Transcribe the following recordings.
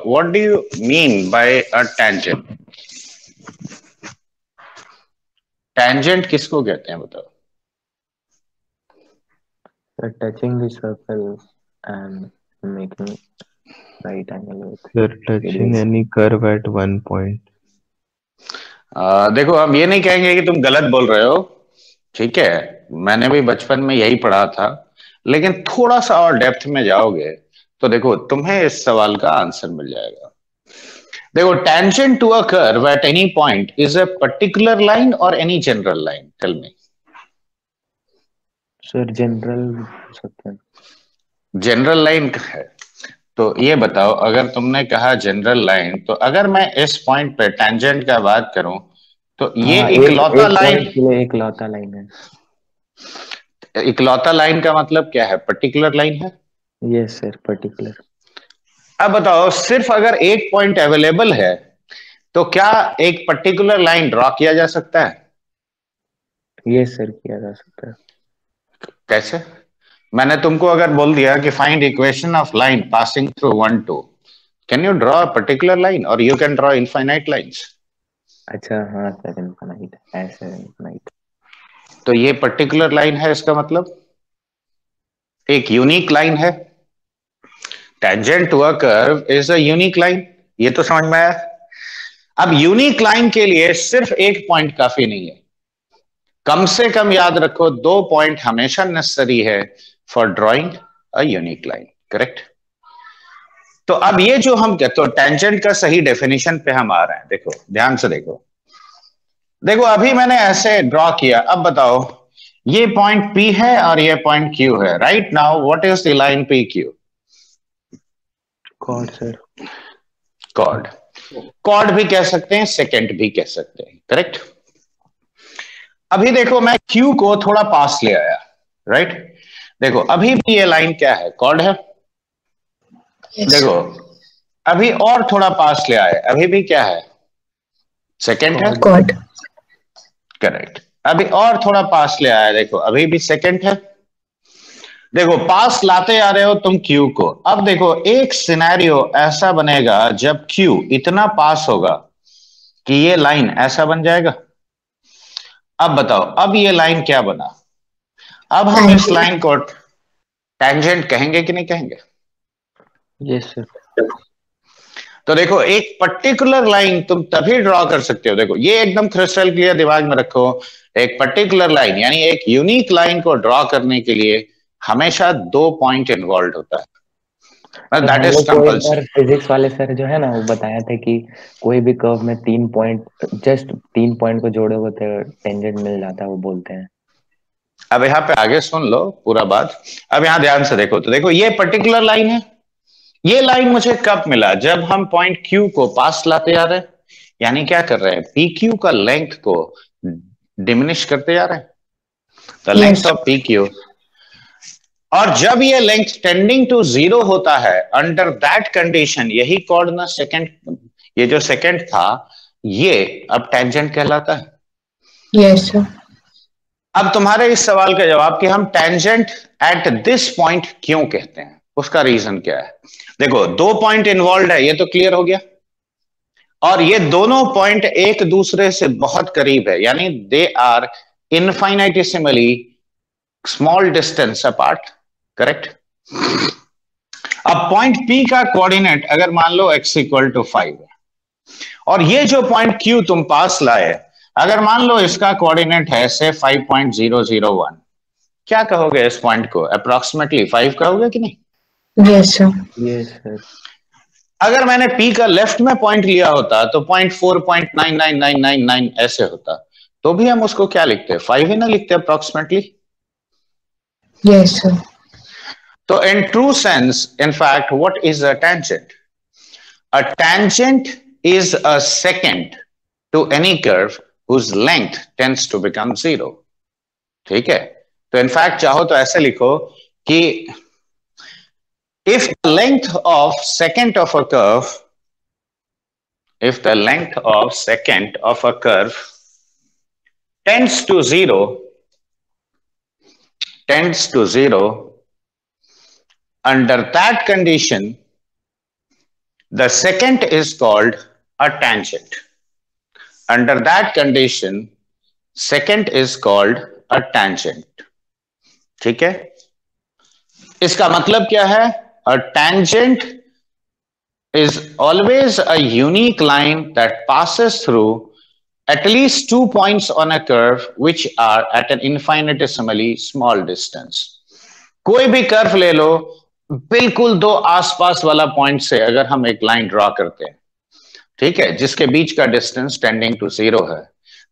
what do you mean by a tangent? Tangent किसको कहते हैं बताओ? touching the circle and making right angle with You're touching radius. any curve at one point. देखो हम ये नहीं कहेंगे कि तुम गलत बोल रहे हो, ठीक है, मैंने भी बचपन में यही पढ़ा था, लेकिन थोड़ा सा और डेप्थ में जाओगे तो देखो तुम्हें इस सवाल का आंसर मिल जाएगा. देखो, tangent to a curve at any point is a particular line और any general line. Tell me. Sir general हो सकता है. जनरल लाइन है तो ये बताओ, अगर तुमने कहा जनरल लाइन, तो अगर मैं इस पॉइंट पे टेंजेंट का बात करूं तो ये हाँ, इकलौता एक लाइन. पॉइंट के लिए इकलौता लाइन है. इकलौता लाइन का मतलब क्या है? पर्टिकुलर लाइन है. Yes sir, particular. अब बताओ, सिर्फ अगर एक पॉइंट अवेलेबल है तो क्या एक पर्टिकुलर लाइन ड्रॉ किया जा सकता है? यस सर, किया जा सकता है. कैसे? मैंने तुमको अगर बोल दिया कि find equation of line passing through 1 2, can you draw a particular line और you can draw infinite lines? अच्छा हाँ सर, इनफाइनाइट, ऐसे इनफाइनाइट. तो ये पर्टिकुलर लाइन है, इसका मतलब एक यूनिक लाइन है. Tangent to a curve is a unique line. ये तो समझ में आया. अब यूनिक लाइन के लिए सिर्फ एक पॉइंट काफी नहीं है. कम से कम याद रखो, 2 पॉइंट हमेशा नेसेसरी है for drawing a unique line. Correct? तो अब ये जो हम कहते हो टेंजेंट का सही डेफिनेशन पे हम आ रहे हैं. देखो ध्यान से देखो. देखो अभी मैंने ऐसे ड्रॉ किया. अब बताओ, ये पॉइंट P है और ये पॉइंट Q है. Right now what is the line PQ? Chord sir. Chord. Chord भी कह सकते हैं, सेकेंड भी कह सकते हैं. करेक्ट? अभी देखो, मैं Q को थोड़ा पास ले आया. राइट? देखो अभी भी ये लाइन क्या है? कॉर्ड है. Yes. देखो अभी और थोड़ा पास ले आए, अभी भी क्या है? सेकेंड है. Chord. करेक्ट. अभी और थोड़ा पास ले आया, देखो अभी भी सेकेंड है. देखो पास लाते आ रहे हो तुम Q को. अब देखो एक सिनेरियो ऐसा बनेगा जब Q इतना पास होगा कि ये लाइन ऐसा बन जाएगा. अब बताओ, अब ये लाइन क्या बना? अब हम इस लाइन को टेंजेंट कहेंगे कि नहीं कहेंगे? Yes sir. तो देखो, एक पर्टिकुलर लाइन तुम तभी ड्रॉ कर सकते हो. देखो ये एकदम क्रिस्टल क्लियर दिमाग में रखो. एक पर्टिकुलर लाइन यानी एक यूनिक लाइन को ड्रॉ करने के लिए हमेशा 2 पॉइंट इन्वॉल्व होता है. That is compulsory. फिजिक्स वाले सर जो है ना, वो बताया था कि कोई भी कर्व में 3 पॉइंट, जस्ट 3 पॉइंट को जोड़े हुए तो टेंजेंट मिल जाता है, वो बोलते हैं. अब यहाँ पे आगे सुन लो पूरा बात. अब यहाँ ध्यान से देखो. तो देखो ये पर्टिकुलर लाइन है. ये लाइन मुझे कब मिला? जब हम पॉइंट Q को पास लाते जा रहे हैं. यानी क्या कर रहे हैं? PQ का लेंथ को डिमिनिश करते जा रहे हैं. The length of PQ. और जब ये लेंथ टेंडिंग टू 0 होता है, अंडर दैट कंडीशन यही कोऑर्डिनेट सेकंड, ये जो सेकंड था, ये अब टेंजेंट कहलाता है. Yes, sir. अब तुम्हारे इस सवाल का जवाब कि हम टेंजेंट एट दिस पॉइंट क्यों कहते हैं, उसका रीजन क्या है? देखो 2 पॉइंट इन्वॉल्व है, ये तो क्लियर हो गया. और ये दोनों पॉइंट एक दूसरे से बहुत करीब है, यानी they are infinitesimally small distance apart. Correct? अब पॉइंट P का कोऑर्डिनेट अगर मान लो x इक्वल टू 5 है, और ये जो पॉइंट Q तुम पास लाए, अगर मान लो इसका कोऑर्डिनेट है से 5.001, क्या कहोगे इस पॉइंट को? अप्रोक्सीमेटली 5 कहोगे कि नहीं? Yes, sir. Yes sir. अगर मैंने P का लेफ्ट में पॉइंट लिया होता तो 0.4.99999 ऐसे होता, तो भी हम उसको क्या लिखते? 5 ही ना लिखते अप्रोक्सीमेटली. Yes, sir. तो in true sense, in fact, what is a tangent? A tangent is a secant to any curve whose length tends to become 0. ठीक है? तो इनफैक्ट चाहो तो ऐसे लिखो कि if the length of secant of a curve, if the length of secant of a curve tends to 0, under that condition The second is called a tangent. Under that condition, second is called a tangent. ठीक है, इसका मतलब क्या है? A tangent is always a unique line that passes through at least 2 points on a curve which are at an infinitesimally small distance. कोई भी curve ले लो, बिल्कुल दो आसपास वाला पॉइंट से अगर हम एक लाइन ड्रॉ करते हैं, ठीक है, जिसके बीच का डिस्टेंस टेंडिंग टू 0 है,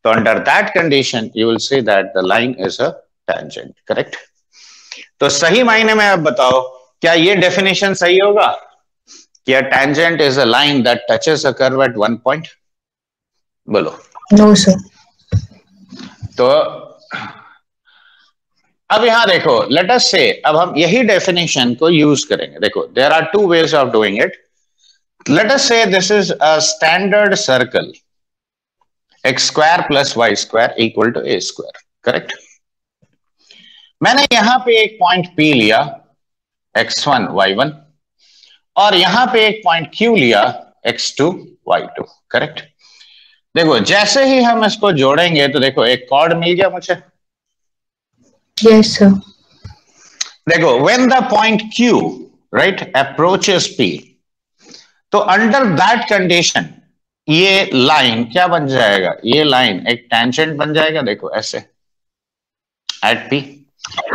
तो under that condition you will say that the line is a tangent. Correct? तो सही मायने में आप बताओ, क्या ये डेफिनेशन सही होगा कि a tangent is a line that touches a curve at one point? बोलो. No, sir. तो अब यहां देखो, let us say, अब हम यही डेफिनेशन को यूज करेंगे. देखो, there are two ways of doing it. Let us say this is a standard circle, x square plus y square equal to a square. Correct? मैंने यहां पे एक पॉइंट P लिया, x1 y1, और यहां पे एक पॉइंट Q लिया, x2 y2. करेक्ट? देखो, जैसे ही हम इसको जोड़ेंगे तो देखो एक कॉर्ड मिल गया मुझे. Yes, sir. देखो, when the point Q, right, approaches P, तो अंडर दैट कंडीशन ये लाइन क्या बन जाएगा? ये लाइन एक टेंजेंट बन जाएगा. देखो ऐसे एट P.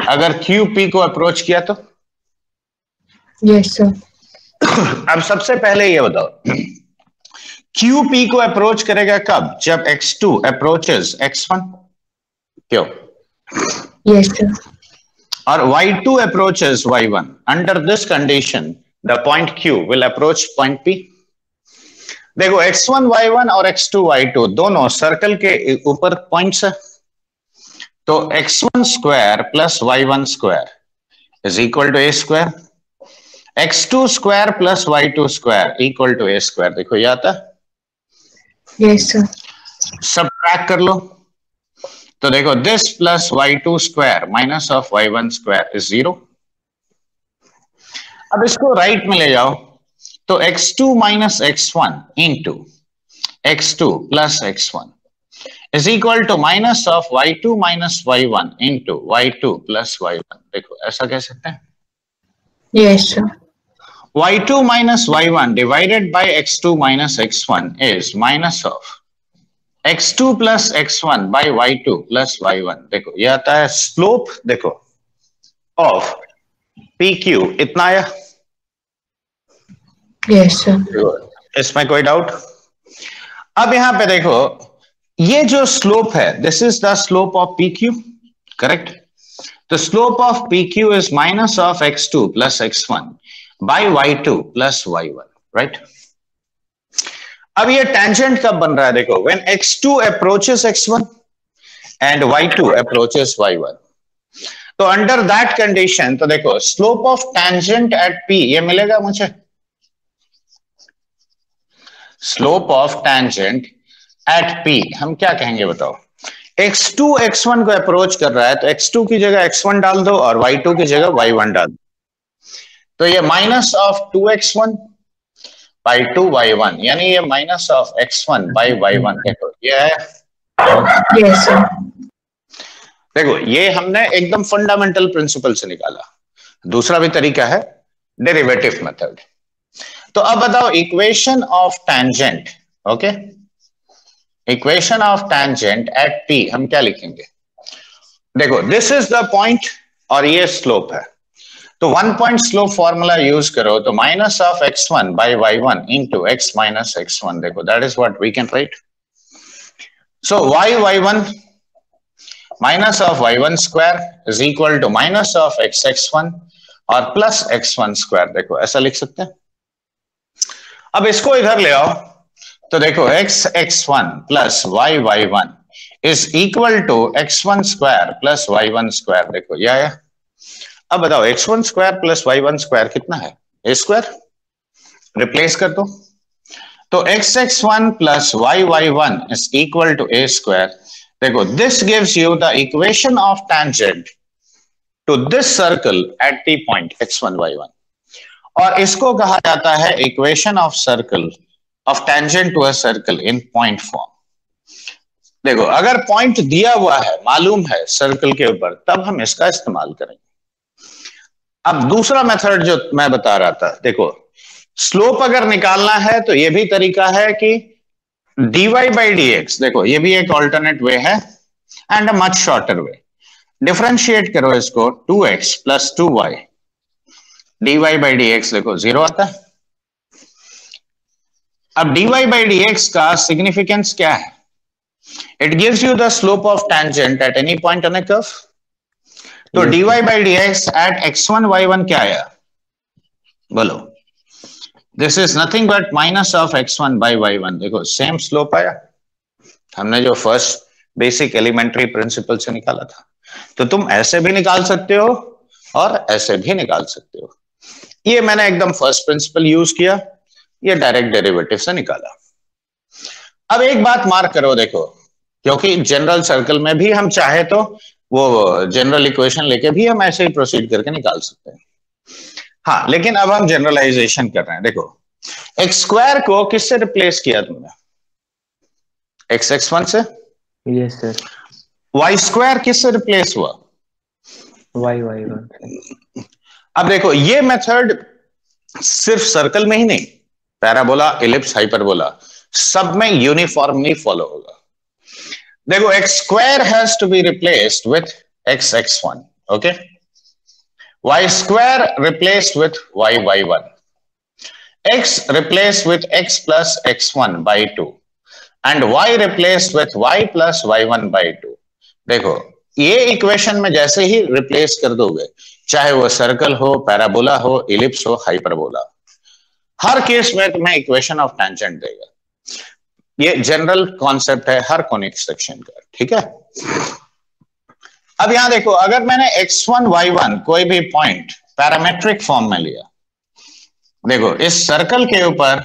अगर Q P को अप्रोच किया तो? Yes, sir. अब सबसे पहले ये बताओ, Q P को अप्रोच करेगा कब? जब x2 अप्रोचेस x1. क्यों? Yes, sir. और y2 approaches y1. Under this condition, the point Q will approach point P. देखो, x1 y1 और x2 y2 दोनों सर्कल के ऊपर पॉइंट्स है, तो x1 square plus y1 square is equal to a square, x2 square plus y2 square equal to a square. देखो ये आता है. Yes, sir. सबट्रैक्ट कर लो, तो देखो this plus y2 square minus of y1 square is 0. अब इसको राइट में ले जाओ, तो x2 minus x1 into x2 plus x1 is equal to minus of y2 minus y1 into y2 plus y1. देखो ऐसा कह सकते हैं. Yes, sir. y2 minus y1 divided by x2 minus x1 is minus of x2 plus x1 by y2 plus y1. देखो ये आता है slope, देखो ऑफ PQ इतना आया. Yes, sir. इसमें कोई डाउट? अब यहां पे देखो, ये जो स्लोप है, this is the slope of PQ. Correct? The slope of PQ is minus of x2 plus x1 by y2 plus y1. Right? अब ये टेंजेंट कब बन रहा है? देखो, when x2 approaches x1 and y2 approaches y1. तो under that condition, तो देखो slope of tangent eight P ये मिलेगा मुझे. Slope of tangent eight P हम क्या कहेंगे बताओ? x2 x1 को अप्रोच कर रहा है, तो x2 की जगह x1 डाल दो और y2 की जगह y1 डाल दो. तो ये minus of 2x1 by 2y1, यानी ये minus of x1 by y1. देखो ये है. Yes, sir. देखो ये हमने एकदम फंडामेंटल प्रिंसिपल से निकाला. दूसरा भी तरीका है, डेरिवेटिव मेथड. तो अब बताओ equation of tangent. Okay, equation of tangent eight P हम क्या लिखेंगे? देखो, दिस इज द पॉइंट और ये स्लोप है, तो one point slope formula use करो, तो minus of x1 by y1 into x minus x1. देखो that is what we can write. So y1 minus of y1 square is equal to minus of x1 और plus x1 square. देखो ऐसा लिख सकते हैं. अब इसको इधर ले आओ, तो देखो x1 plus y1 is equal to x1 square plus y1 square. देखो ये आया. अब बताओ x1 square plus y1 square कितना है? a square. रिप्लेस कर दो, तो x1 plus y1 is equal to a square. देखो this gives you the equation of tangent to this circle at the point x1 y1. और इसको कहा जाता है equation of circle of tangent to a circle in point form. देखो अगर point दिया हुआ है, मालूम है सर्कल के ऊपर, तब हम इसका इस्तेमाल करेंगे। अब दूसरा मेथड जो मैं बता रहा था, देखो स्लोप अगर निकालना है तो यह भी तरीका है कि dy बाई डी एक्स, देखो ये भी एक ऑल्टरनेट वे है and a much shorter way. Differentiate करो इसको 2x plus 2y, dy by d x देखो 0 आता है। अब dy बाई डी एक्स का सिग्निफिकेंस क्या है? It gives you the slope of tangent at any point on a curve. तो dy by d x at x1 y1 क्या आया बोलो? This is nothing but minus of x1 by y1। देखो same slope आया, हमने जो first basic elementary principal से निकाला था। तो तुम ऐसे भी निकाल सकते हो और ऐसे भी निकाल सकते हो। ये मैंने एकदम फर्स्ट प्रिंसिपल यूज किया, ये डायरेक्ट डेरिवेटिव से निकाला। अब एक बात मार्क करो, देखो क्योंकि जनरल सर्कल में भी हम चाहे तो वो जनरल इक्वेशन लेके भी हम ऐसे ही प्रोसीड करके निकाल सकते हैं। हाँ, लेकिन अब हम जनरलाइजेशन कर रहे हैं। देखो एक्स स्क्वायर को किससे रिप्लेस किया तुमने? एक्स x1 से। Yes sir. वाई स्क्वायर किससे रिप्लेस हुआ? y1 से। अब देखो ये मेथड सिर्फ सर्कल में ही नहीं, पैराबोला, इलिप्स, हाइपरबोला सब में यूनिफॉर्मली फॉलो होगा। देखो x square has to be replaced with x x1, okay. Y square replaced with y y1, x replaced with x plus x1 by 2 and y replaced with y plus y1 by 2। देखो ये equation में जैसे ही replace कर दोगे, चाहे वो circle हो, parabola हो, इलिप्स हो, हाइपरबोला, हर केस में तुम्हें इक्वेशन ऑफ टेंजेंट देगा। ये जनरल कॉन्सेप्ट है हर कॉनिक सेक्शन का, ठीक है। अब यहां देखो, अगर मैंने x1 y1 कोई भी पॉइंट पैरामेट्रिक फॉर्म में लिया, देखो इस सर्कल के ऊपर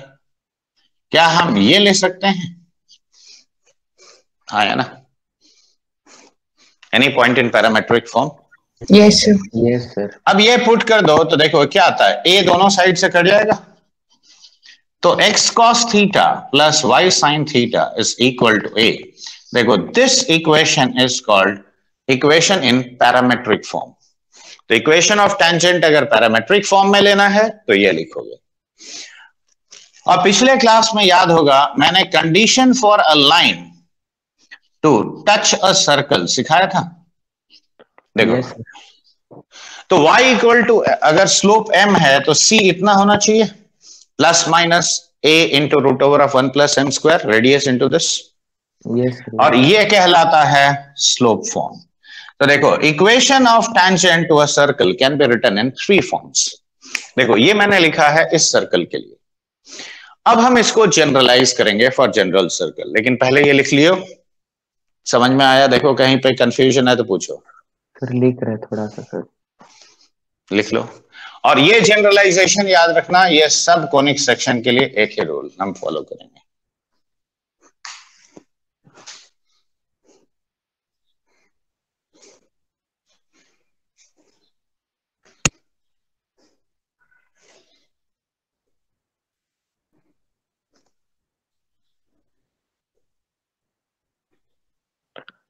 क्या हम ये ले सकते हैं? हाँ या ना? Any point in parametric form? Yes, sir. Yes sir. अब ये पुट कर दो तो देखो क्या आता है, a दोनों साइड से कट जाएगा, तो x cos theta plus y sin theta is equal to a। देखो this equation is called equation in parametric form. तो इक्वेशन ऑफ टेंजेंट अगर पैरामेट्रिक फॉर्म में लेना है तो ये लिखोगे। और पिछले क्लास में याद होगा मैंने condition for a line to touch a circle सिखाया था। देखो यस सर। तो y इक्वल टू, अगर स्लोप m है तो c इतना होना चाहिए plus minus a into root over of 1 plus m square, radius into this, yes और ये कहलाता है स्लोप फॉर्म। तो देखो equation of tangent to a circle can be written in 3 forms. देखो ये मैंने लिखा है इस सर्कल के लिए। अब हम इसको जनरलाइज करेंगे फॉर जनरल सर्कल, लेकिन पहले ये लिख लियो। समझ में आया? देखो कहीं पे कंफ्यूजन है तो पूछो। सर लिख रहे थोड़ा सा सर। लिख लो। और ये जनरलाइजेशन याद रखना, ये सब कॉनिक सेक्शन के लिए एक ही रूल हम फॉलो करेंगे।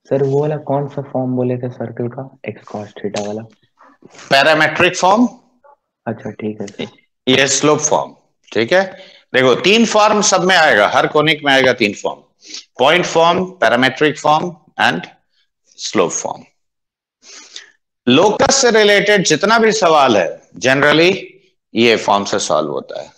सर वो वाला कौन सा फॉर्म बोले थे सर्कल का, एक्स कॉस थीटा वाला? पैरामेट्रिक फॉर्म, अच्छा ठीक है सर। ये स्लोप फॉर्म, ठीक है। देखो 3 फॉर्म सब में आएगा, हर कॉनिक में आएगा 3 form, point form, parametric form and slope form. Locus से रिलेटेड जितना भी सवाल है जनरली ये फॉर्म से सॉल्व होता है।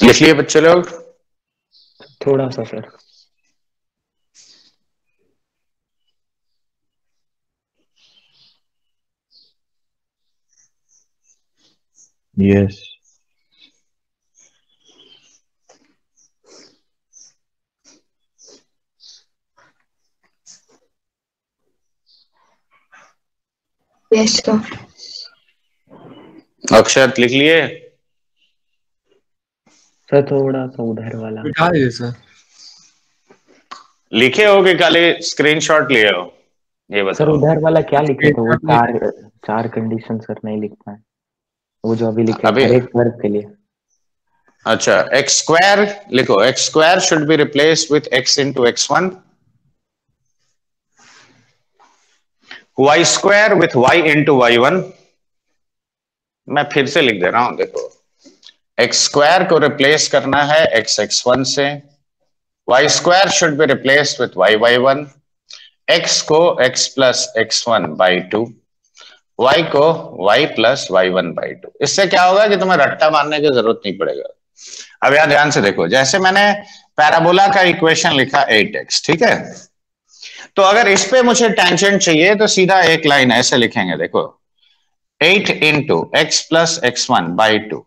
लिख लिए बच्चे लोग? थोड़ा सा सर। Yes. Yes, sir. अक्षत लिख लिए? सर थोड़ा सा उधर वाला बिठा दिए सर। लिखे हो कि खाली स्क्रीनशॉट लिए हो? ये सर बताओ। उधर वाला क्या लिखे थे? वो चार कंडीशन सर नहीं लिख पाए, वो जो अभी लिखे अभी हर एक वर्ग के लिए। अच्छा, एक्स स्क्वायर लिखो। X square should be replaced with x into x1, y square with y into y1। मैं फिर से लिख दे रहा हूं, देखो एक्स स्क्वायर को रिप्लेस करना है एक्स x1 से, y square should be replaced with y y1, x को x plus x1 by 2, y को y प्लस y1 बाई 2। इससे क्या होगा कि तुम्हें रट्टा मारने की जरूरत नहीं पड़ेगा। अब यहां ध्यान से देखो, जैसे मैंने पैराबोला का इक्वेशन लिखा 8x, ठीक है, तो अगर इस पे मुझे टेंजेंट चाहिए तो सीधा एक लाइन ऐसे लिखेंगे, देखो 8 into x plus x1 by 2,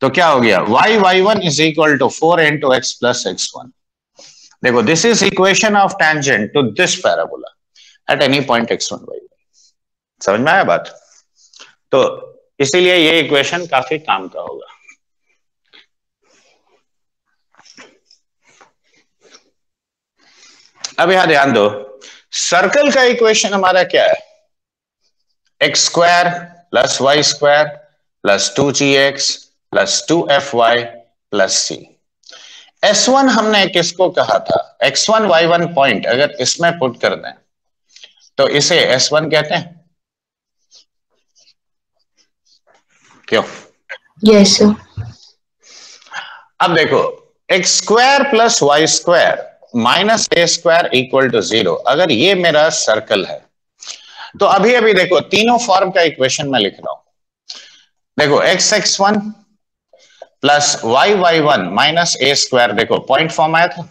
तो क्या हो गया, y y1 is equal to 4 into x plus x1। देखो this is equation of tangent to this parabola at any point x1 y1। समझ में आया बात? तो इसीलिए ये इक्वेशन काफी काम का होगा। अब यहां ध्यान दो, सर्कल का इक्वेशन हमारा क्या है, x square plus y square plus 2gx plus 2fy plus c। S1 हमने किसको कहा था, x1 y1 पॉइंट अगर इसमें पुट कर दें तो इसे S1 कहते हैं, क्यों? Yes, sir. अब देखो x square plus y square minus a square equal to 0, अगर ये मेरा सर्कल है तो अभी अभी देखो तीनों फॉर्म का इक्वेशन मैं लिख रहा हूं। देखो x x1 plus y y1 minus a square, देखो पॉइंट फॉर्म आया था।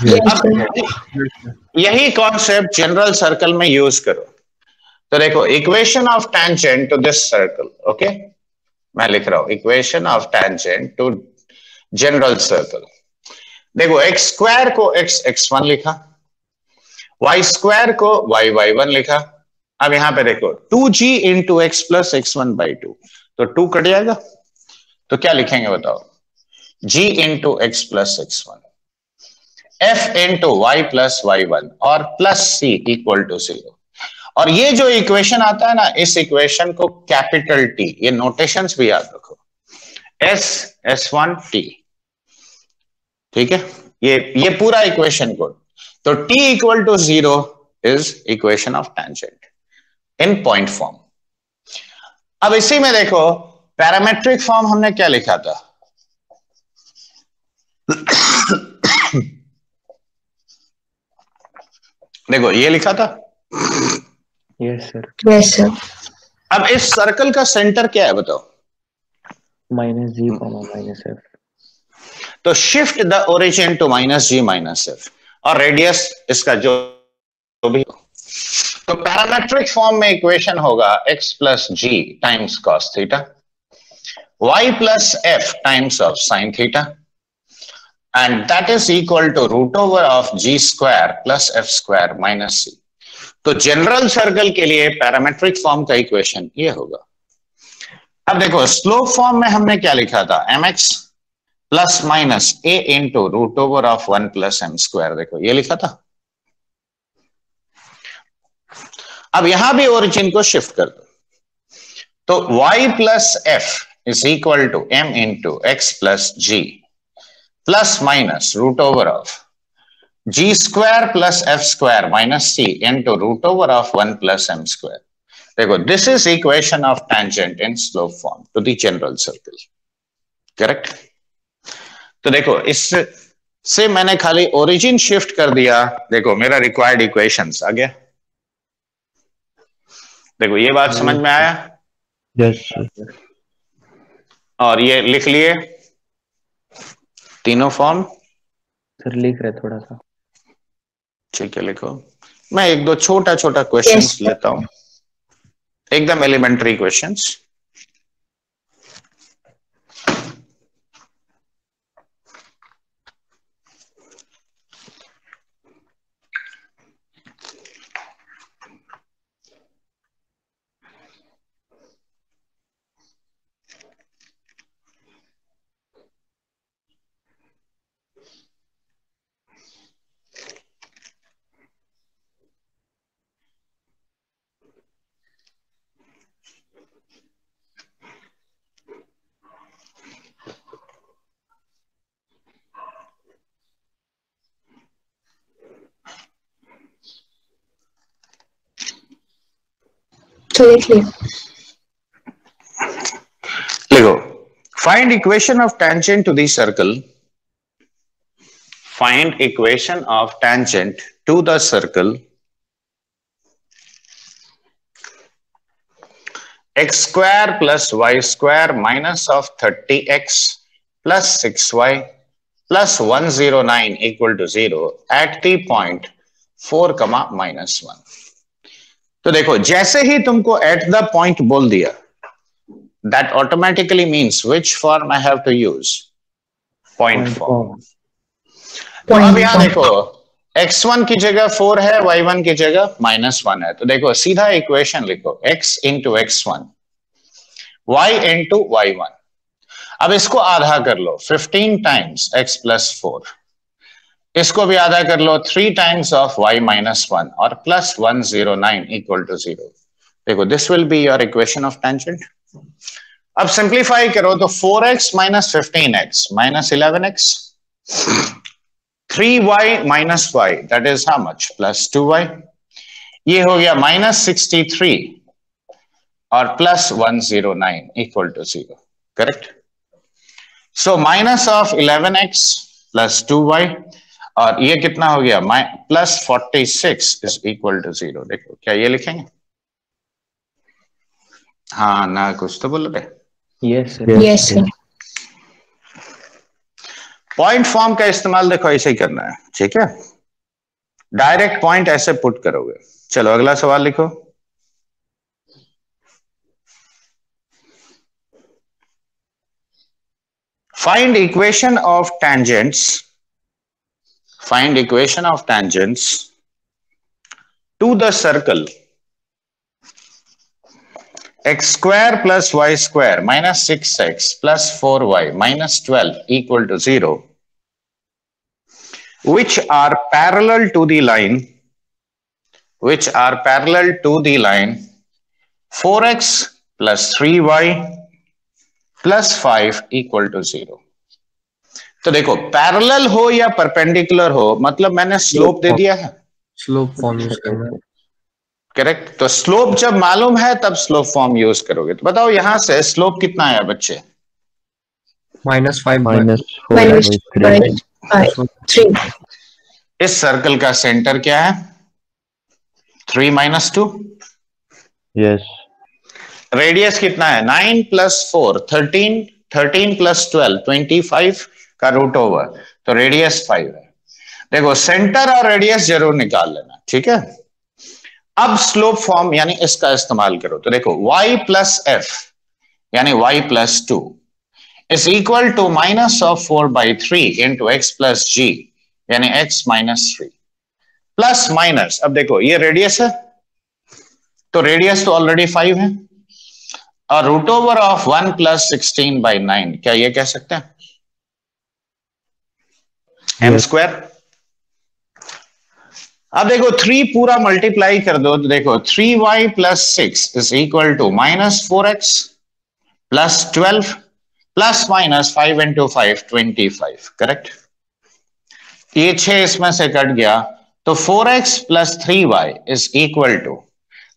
Yes, अब sir. यही कॉन्सेप्ट जनरल सर्कल में यूज करो। तो देखो equation of tangent to this circle, okay, मैं लिख रहा हूं equation of tangent to general circle. देखो एक्स स्क्वायर को एक्स x1 लिखा, वाई स्क्वायर को वाई y1 लिखा। अब यहां पे देखो 2g into x plus x1 by 2, तो 2 कट जाएगा, तो क्या लिखेंगे बताओ, g into x plus x1, f into y plus y1 और प्लस c इक्वल टू 0। और ये जो इक्वेशन आता है ना, इस इक्वेशन को कैपिटल T, ये नोटेशंस भी याद रखो, S1T, ठीक है, ये पूरा इक्वेशन को, तो T equal to 0 is equation of tangent in point form. अब इसी में देखो पैरामेट्रिक फॉर्म हमने क्या लिखा था, देखो ये लिखा था। Yes sir. Yes, sir. अब इस सर्कल का सेंटर क्या है बताओ, माइनस जी माइनस एफ। तो shift the origin to minus g minus f, और रेडियस इसका जो भी हो, तो पैरामेट्रिक फॉर्म में इक्वेशन होगा x plus g times cos theta, y plus f times of sine theta, and that is equal to root over of g square plus f square minus c. तो general circle के लिए parametric form का equation ये होगा। अब देखो slope form में हमने क्या लिखा था, mx plus minus a into root over of 1 plus m square, देखो ये लिखा था। अब यहां भी ओरिजिन को शिफ्ट कर दो, तो y plus f is equal to m into x plus g plus minus root over of g square plus f square minus c into root over of 1 plus m square. देखो this is equation of tangent in slope form to the general circle, correct. तो देखो इससे मैंने खाली origin shift कर दिया, देखो मेरा रिक्वायर्ड इक्वेशंस आ गया। देखो ये बात समझ में आया? Yes, sir. और ये लिख लिए तीनों फॉर्म। सर लिख रहे थोड़ा सा। ठीक है, लिखो। मैं एक दो छोटा छोटा क्वेश्चंस Yes, sir. लेता हूं, एकदम एलिमेंट्री क्वेश्चंस। So clear. लिखो, find equation of tangent to the circle, find equation of tangent to the circle x square plus y square minus of 30x plus 6y plus 109 equal to 0 at the point 4, -1। तो देखो, जैसे ही तुमको eight the point बोल दिया, that automatically means which form I have to use, point form. तो अब यहां देखो, x1 की जगह 4 है, y1 की जगह -1 है, तो देखो सीधा इक्वेशन लिखो, x into x1 y into y1। अब इसको आधा कर लो, 15 टाइम्स x प्लस 4, इसको भी आधा कर लो, 3 टाइम्स ऑफ y -1 और प्लस 109 इक्वल टू 0। देखो, this will be your equation of tangent. अब सिंप्लीफाई करो तो 4x minus 15x minus 11x, 3y minus y, that is how much, plus 2y। ये हो गया -63 और प्लस 109 equal to 0, correct. So minus of 11x plus 2y, और ये कितना हो गया, प्लस 46 इज इक्वल टू 0। देखो, क्या ये लिखेंगे? हाँ ना, कुछ तो बोल रहे। Yes sir. Yes, sir. Point form का इस्तेमाल देखो ऐसे ही करना है, ठीक है, डायरेक्ट पॉइंट ऐसे पुट करोगे। चलो अगला सवाल लिखो। Find equation of tangents, find equation of tangents to the circle x square plus y square minus 6x plus 4y minus 12 equal to 0, which are parallel to the line, which are parallel to the line 4x plus 3y plus 5 equal to 0। तो देखो, parallel हो या perpendicular हो, मतलब मैंने slope दे दिया है, slope form use करना है। करेक्ट। तो स्लोप जब मालूम है तब स्लोप फॉर्म यूज करोगे। तो बताओ यहां से स्लोप कितना आया बच्चे? -5 -3। इस सर्कल का सेंटर क्या है? 3 - 2। Yes. रेडियस कितना है? 9 + 4 13, 13 + 12 25 का रूट ओवर, तो रेडियस 5 है। देखो, सेंटर और रेडियस जरूर निकाल लेना, ठीक है। अब स्लोप फॉर्म यानी इसका इस्तेमाल करो, तो देखो y + f यानी y + 2 is equal to -4/3 into x + g यानी x -3 प्लस माइनस। अब देखो, ये रेडियस है, तो रेडियस तो ऑलरेडी 5 है, और रूट ओवर ऑफ 1 + 16/9, क्या ये कह सकते हैं? m²। अब देखो 3 पूरा मल्टीप्लाई कर दो, तो देखो 3y + 6 is equal to -4x + 12 plus minus 5 × 5 25, correct. ये 6 इसमें से कट गया, तो 4x + 3y is equal to,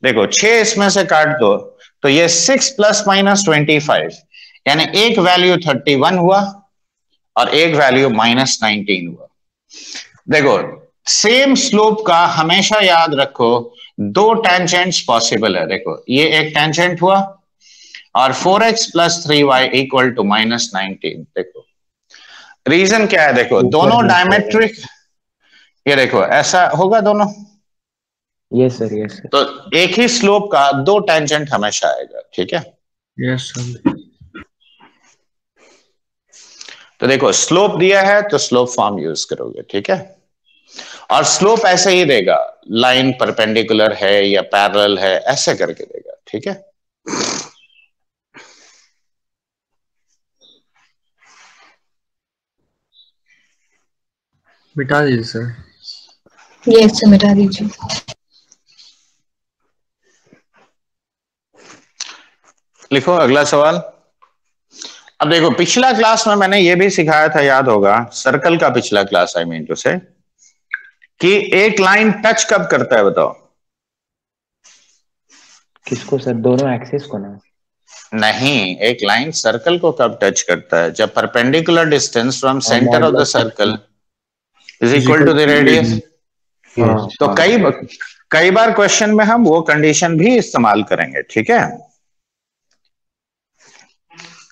देखो 6 इसमें से काट दो तो ये 6 ± 25 यानी एक वैल्यू 31 हुआ और एक वैल्यू -19 हुआ। देखो, सेम स्लोप का हमेशा याद रखो, 2 टेंजेंट्स पॉसिबल है। देखो, ये एक टेंजेंट हुआ और 4x plus 3y equal to -19। देखो रीजन क्या है, देखो दोनों डायमेट्रिक, ये देखो ऐसा होगा दोनों, यस सर, यस सर। तो एक ही स्लोप का दो टेंजेंट हमेशा आएगा, ठीक है। Yes sir. तो देखो स्लोप दिया है तो स्लोप फॉर्म यूज करोगे, ठीक है, और स्लोप ऐसे ही देगा, लाइन परपेंडिकुलर है या पैरेलल है ऐसे करके देगा, ठीक है। मिटा दीजिए सर। यस सर, मिटा दीजिए। लिखो अगला सवाल। अब देखो पिछला क्लास में मैंने ये भी सिखाया था, याद होगा, सर्कल का पिछला क्लास, आई मीन टू से, कि एक लाइन टच कब करता है, बताओ। किसको सर? दोनों एक्सिस को ना? नहीं, एक लाइन सर्कल को कब टच करता है, जब perpendicular distance from centre of the circle is equal to the radius. तो कई बार क्वेश्चन में हम वो कंडीशन भी इस्तेमाल करेंगे, ठीक है।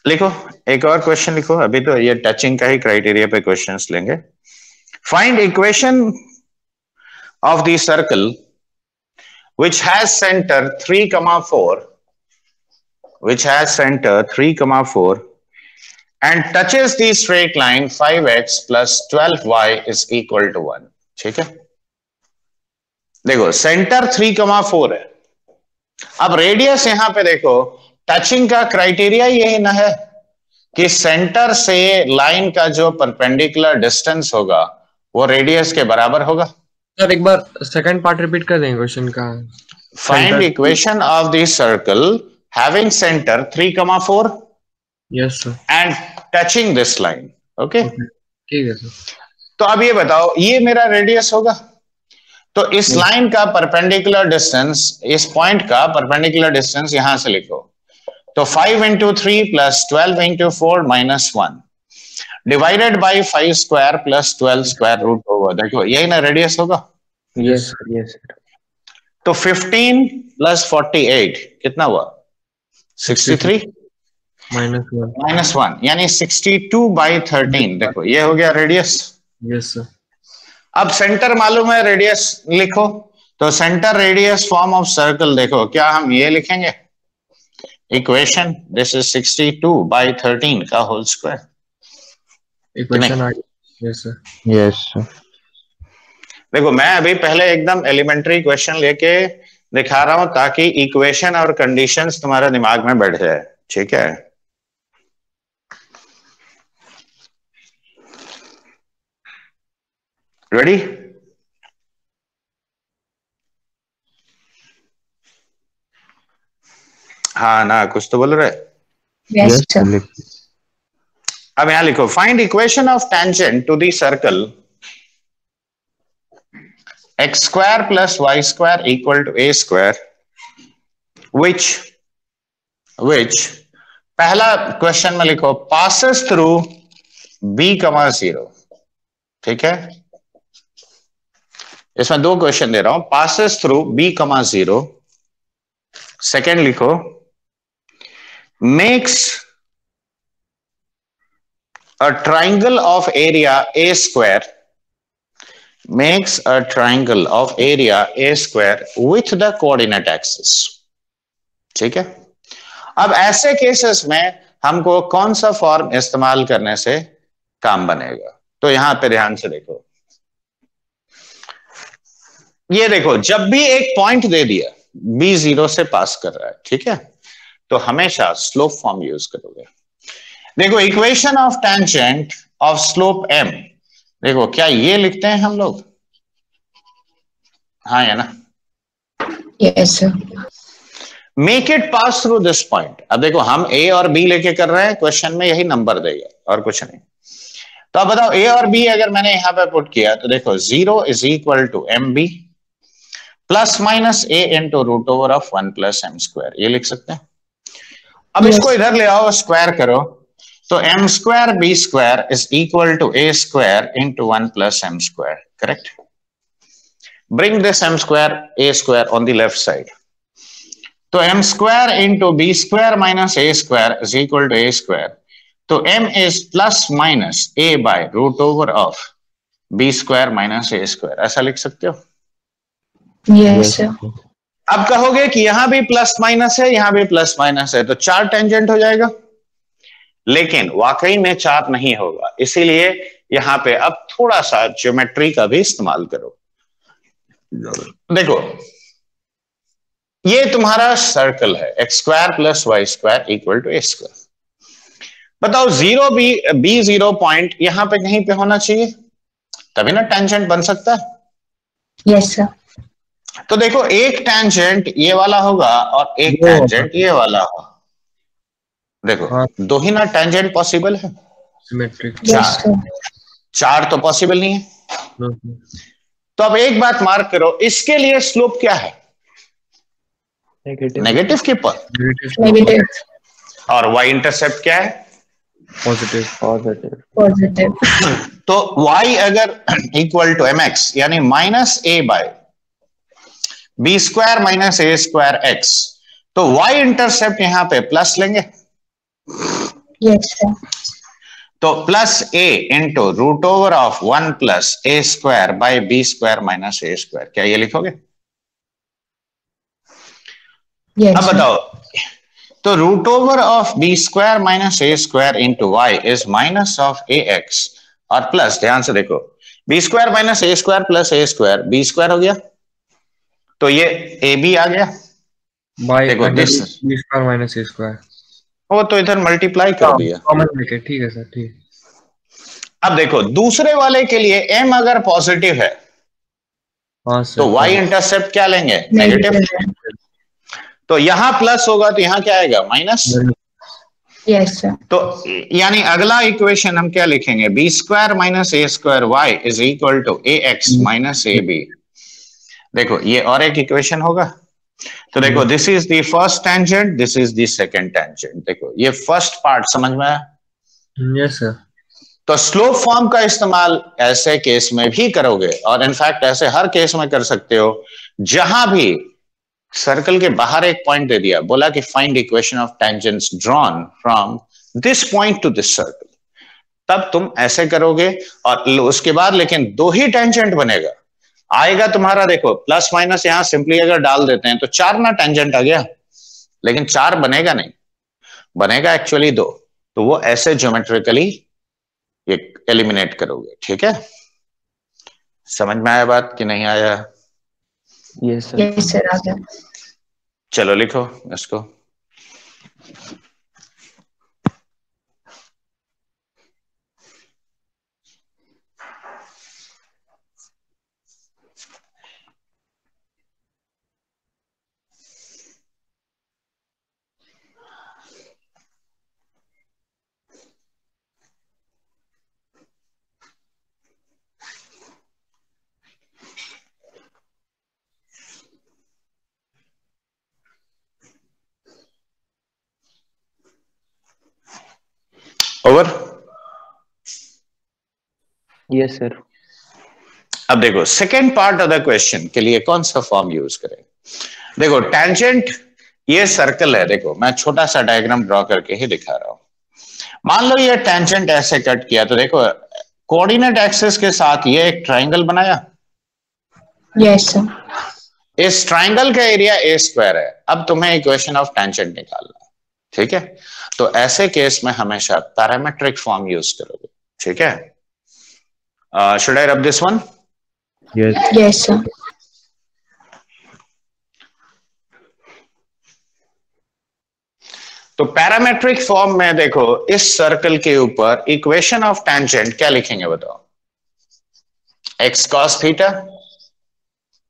लिखो एक और क्वेश्चन लिखो, अभी तो ये टचिंग का ही क्राइटेरिया पे क्वेश्चंस लेंगे। Find equation of the circle which has center 3,4, which has center 3,4 and touches the straight line 5x plus 12y is equal to 1, ठीक है। देखो सेंटर 3,4 है, अब रेडियस यहां पे देखो, टचिंग का क्राइटेरिया यही ना है कि सेंटर से लाइन का जो परपेंडिकुलर डिस्टेंस होगा वो रेडियस के बराबर होगा। सर एक बार सेकंड पार्ट रिपीट कर देंगे क्वेश्चन का। Find equation of the circle having centre 3,4 yes sir. And touching this line, okay ठीक है सर। तो अब ये बताओ, ये मेरा रेडियस होगा, तो इस लाइन का परपेंडिकुलर डिस्टेंस, इस पॉइंट का परपेंडिकुलर डिस्टेंस यहां से लिखो, तो 5 into 3 plus 12 into 4 minus 1 divided by 5 square plus 12 square root over, देखो यही ना रेडियस होगा। Yes sir, yes sir. तो 15 प्लस 48 कितना हुआ? 63 माइनस 1 यानी 62 बाई 13, देखो ये हो गया रेडियस। Yes sir. अब सेंटर मालूम है, रेडियस लिखो, तो centre radius form of circle देखो, क्या हम ये लिखेंगे इक्वेशन, दिस इज 62 बाई 13 का होल स्क्वायर, इक्वेशन आ गया। Yes sir. Yes sir. देखो मैं अभी पहले एकदम एलिमेंट्री क्वेश्चन लेके दिखा रहा हूं ताकि इक्वेशन और कंडीशंस तुम्हारे दिमाग में बैठ जाए, ठीक है। रेडी? हाँ ना, कुछ तो बोल रहे। Yes sir. अब यहां लिखो, find equation of tangent to the circle x square plus y square equal to a square which पहला क्वेश्चन में लिखो passes through b, 0, ठीक है। इसमें दो क्वेश्चन दे रहा हूं, passes through b, 0। सेकेंड लिखो makes a triangle of area a square, makes a triangle of area a square with the coordinate axis, ठीक है। अब ऐसे केसेस में हमको कौन सा फॉर्म इस्तेमाल करने से काम बनेगा, तो यहां पे ध्यान से देखो, ये देखो जब भी एक पॉइंट दे दिया b 0 से पास कर रहा है, ठीक है, तो हमेशा स्लोप फॉर्म यूज करोगे। देखो equation of tangent of slope m, देखो क्या ये लिखते हैं हम लोग, हाँ या ना? Yes sir. Make it pass through this point. अब देखो हम a और b लेके कर रहे हैं, क्वेश्चन में यही नंबर देगा और कुछ नहीं। तो अब बताओ a और b अगर मैंने यहां पे पुट किया तो देखो 0 is equal to mb plus minus a into root over of 1 plus m square, ये लिख सकते हैं। अब इसको इधर ले आओ, स्क्वायर करो, तो m square b square is equal to a square into 1 plus m square, correct. Bring this m square a square on the left side. तो m square into b square minus a square is equal to a square. तो m इज plus minus a by root over of b square minus a square, ऐसा लिख सकते हो? Yes, sir. अब कहोगे कि यहां भी प्लस माइनस है, यहां भी प्लस माइनस है, तो 4 टेंजेंट हो जाएगा, लेकिन वाकई में 4 नहीं होगा। इसीलिए यहां पे अब थोड़ा सा ज्योमेट्री का भी इस्तेमाल करो। देखो ये तुम्हारा सर्कल है, x square plus y square equal to a square. बताओ जीरो बी 0 पॉइंट यहां पे कहीं पे होना चाहिए, तभी ना टेंजेंट बन सकता है। Yes, sir. तो देखो एक टेंजेंट ये वाला होगा और एक टेंजेंट ये वाला होगा। देखो हाँ। दो ही ना टेंजेंट पॉसिबल है, सिमेट्रिक। Yes, sir. 4 तो पॉसिबल नहीं है। तो अब एक बात मार्क करो, इसके लिए स्लोप क्या है? नेगेटिव के पर, Negative. और वाई इंटरसेप्ट क्या है? पॉजिटिव। Positive. तो y अगर इक्वल टू एम एक्स यानी minus a by b square minus a square x, तो y इंटरसेप्ट यहां पे प्लस लेंगे, Yes, sir. तो plus a into root over of 1 plus a square by b square minus a square, क्या ये लिखोगे? Yes, अब sir. बताओ, तो root over of b square minus a square into y is minus of A x और plus, ध्यान से देखो, b square minus a square plus a square, b square हो गया, तो ये ए बी आ गया। देखो this b square minus a square, वो तो इधर मल्टीप्लाई कर दिया। कॉमन लेके, ठीक है सर, ठीक। अब देखो दूसरे वाले के लिए m अगर पॉजिटिव है हाँ सर। तो y इंटरसेप्ट क्या लेंगे? नेगेटिव। तो यहां प्लस होगा तो यहां क्या आएगा? माइनस। Yes, sir. तो यानी अगला इक्वेशन हम क्या लिखेंगे? B square minus a square y is equal to a x minus a b. देखो ये और एक इक्वेशन होगा। तो देखो this is the first tangent, this is the second tangent. देखो ये फर्स्ट पार्ट समझ में आया? Yes sir. तो स्लोप फॉर्म का इस्तेमाल ऐसे केस में भी करोगे, और इनफैक्ट ऐसे हर केस में कर सकते हो जहां भी सर्कल के बाहर एक पॉइंट दे दिया, बोला कि find equation of tangents drawn from this point two this circle, तब तुम ऐसे करोगे और उसके बाद लेकिन 2 ही टेंजेंट बनेगा, आएगा तुम्हारा। देखो प्लस माइनस यहां सिंपली अगर डाल देते हैं तो 4 ना टेंजेंट आ गया, लेकिन 4 बनेगा नहीं, बनेगा एक्चुअली 2। तो वो ऐसे ज्योमेट्रिकली ये एलिमिनेट करोगे। ठीक है, समझ में आया बात कि नहीं आया? Yes sir. Yes, sir. Raja. चलो लिखो इसको। ओवर। Yes sir. अब देखो second part of the question के लिए कौन सा फॉर्म यूज करें? देखो टेंजेंट ये सर्कल है, देखो मैं छोटा सा डायग्राम ड्रॉ करके ही दिखा रहा हूं। मान लो ये टेंजेंट ऐसे कट किया, तो देखो कोऑर्डिनेट एक्सिस के साथ ये एक ट्राइंगल बनाया। Yes, sir. इस ट्राइंगल का एरिया ए स्क्वायर है। अब तुम्हें इक्वेशन ऑफ टेंजेंट निकालना है, ठीक है? तो ऐसे केस में हमेशा पैरामेट्रिक फॉर्म यूज करोगे। ठीक है, should I rub this one? Yes. Yes, sir. तो पैरामेट्रिक फॉर्म में देखो इस सर्कल के ऊपर इक्वेशन ऑफ टेंजेंट क्या लिखेंगे बताओ? X cos theta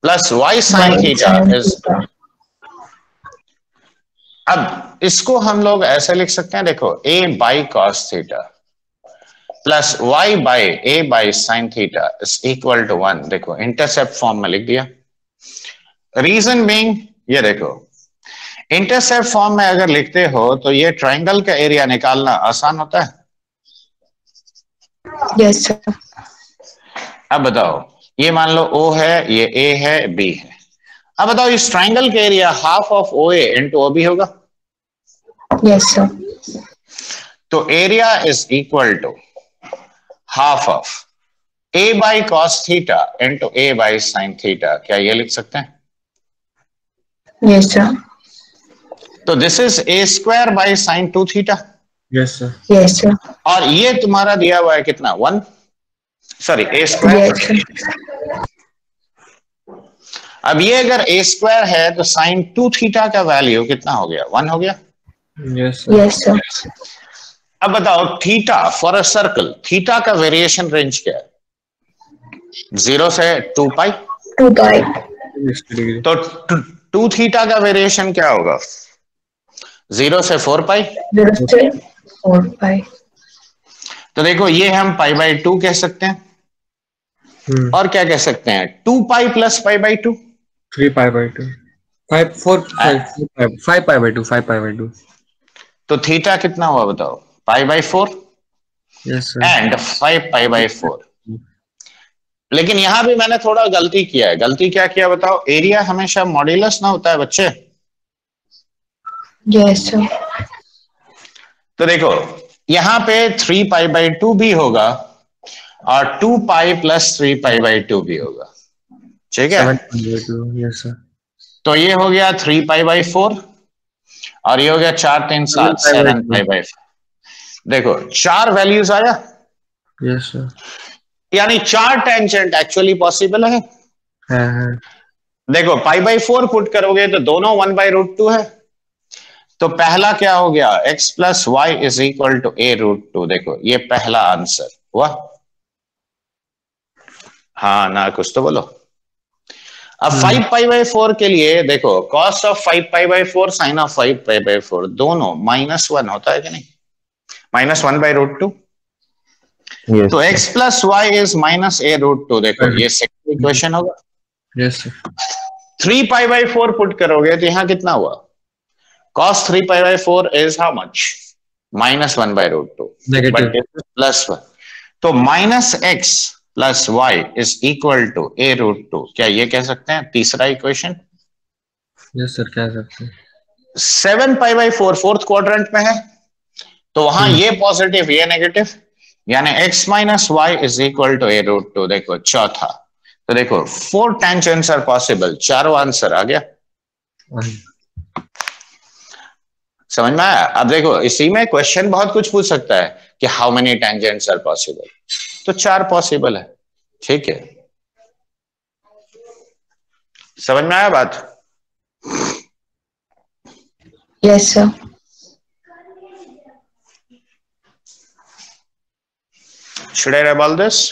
plus y sine theta is. अब इसको हम लोग ऐसे लिख सकते हैं, देखो a by cos theta plus y by a by sine theta is equal to 1। देखो इंटरसेप्ट फॉर्म में लिख दिया। रीजन बीइंग, ये देखो इंटरसेप्ट फॉर्म में अगर लिखते हो तो ये ट्राइंगल का एरिया निकालना आसान होता है। Yes, sir. अब बताओ, ये मान लो O है, ये A है, B है। अब बताओ इस ट्राइंगल का area half of OA into OB होगा। Yes, sir. तो area is equal to half of A by cos theta into A by sine theta. क्या ये लिख सकते हैं? Yes, sir. तो this is A square by sine 2 theta. Yes, sir. Yes, sir. और ये तुम्हारा दिया हुआ है कितना? 1, sorry A square. Yes, sir. अब ये अगर A स्क्वायर है तो साइन 2 थीटा का वैल्यू कितना हो गया? 1 हो गया। Yes, sir. Yes, sir. अब बताओ theta for a circle, theta का वेरिएशन रेंज क्या है? 0 से 2 पाई। 2 pi. 60 degree. तो 2 थीटा का वेरिएशन क्या होगा? 0 से 4 पाई। 0 से 4 pi. तो देखो ये हम पाई बाई 2 कह सकते हैं, और क्या कह सकते हैं? 2 pi plus pi by 2। 3 pi by 2. 5 pi by 2. 5 pi by 2. तो थीटा कितना हुआ बताओ? पाई by 4 Yes, sir. And 5 pi by 4। लेकिन यहां भी मैंने थोड़ा गलती किया है। गलती क्या किया बताओ? एरिया हमेशा मॉड्यूलस ना होता है बच्चे। Yes, sir. तो देखो यहां पे 3 पाई बाई 2 भी होगा और 2 पाई प्लस 3 पाई बाई 2 भी होगा, ठीक है? 7 pi by 2. Yes, sir. तो ये हो गया 3 पाई बाई 4 और ये हो गया 4 3 7 7 पाई बाई 4। देखो 4 वैल्यूज आया, Yes, sir. यानी 4 टेंजेंट एक्चुअली पॉसिबल है। हाँ. देखो पाई बाई 4 पुट करोगे तो दोनों 1 बाई रूट 2 है। तो पहला क्या हो गया? x plus y is equal to A root 2। देखो ये पहला आंसर हुआ। हाँ ना, कुछ तो बोलो। अब 5 पाई बाई 4 के लिए देखो cos of 5 pi by 4 sine of 5 pi by 4 दोनों -1 होता है कि नहीं? -1 बाई रूट 2। Yes. तो x plus y is minus A root 2। देखो ये सेकंड इक्वेशन होगा। Yes, sir. 3 pi by 4 put करोगे तो यहां कितना हुआ? cos 3 pi by 4 is how much? -1 by root 2. Negative. But this is +1. तो minus x plus y is equal to A root 2. क्या ये कह सकते हैं? तीसरा इक्वेशन। Yes, sir. कह सकते हैं. 7 pi by 4 फोर्थ क्वाड्रेंट में है, तो वहां ये पॉजिटिव ये नेगेटिव, यानी x minus y is equal to A root 2। देखो चौथा। तो देखो 4 tangents are possible। चारों आंसर आ गया। समझ में आया? अब देखो इसी में क्वेश्चन बहुत कुछ पूछ सकता है कि how many tangents are possible. तो 4 पॉसिबल है, ठीक है? समझ में आया बात? Yes, sir. Should I revolve this?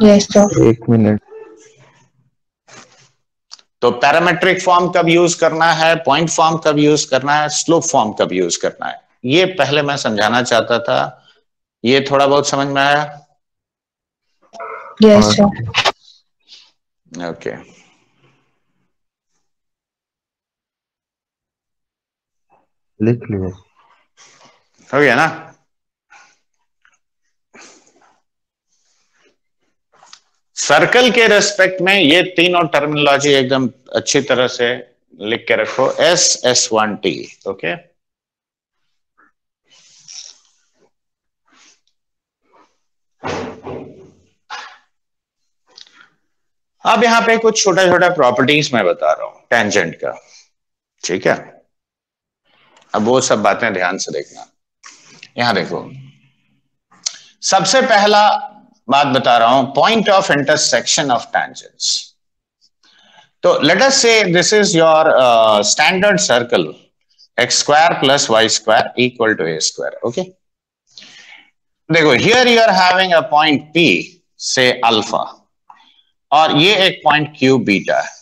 Yes, sir. 1 minute. तो पैरामेट्रिक फॉर्म कब यूज करना है, पॉइंट फॉर्म कब यूज करना है, स्लोप फॉर्म कब यूज करना है, ये पहले मैं समझाना चाहता था। ये थोड़ा बहुत समझ में आया? Yes, sir. ओके। लिख लिया। हो गया ना? सर्कल के रेस्पेक्ट में ये तीनों टर्मिनोलॉजी एकदम अच्छी तरह से लिख के रखो। S1T। ओके, अब यहां पे कुछ छोटा छोटा प्रॉपर्टीज मैं बता रहा हूं टेंजेंट का, ठीक है? अब वो सब बातें ध्यान से देखना। यहां देखो, सबसे पहला बात बता रहा हूं, point of intersection of tangents. तो let us say this is your standard circle x square plus y square equal to a square. Okay, देखो here you are having a point P say alpha, और ये एक point Q beta है,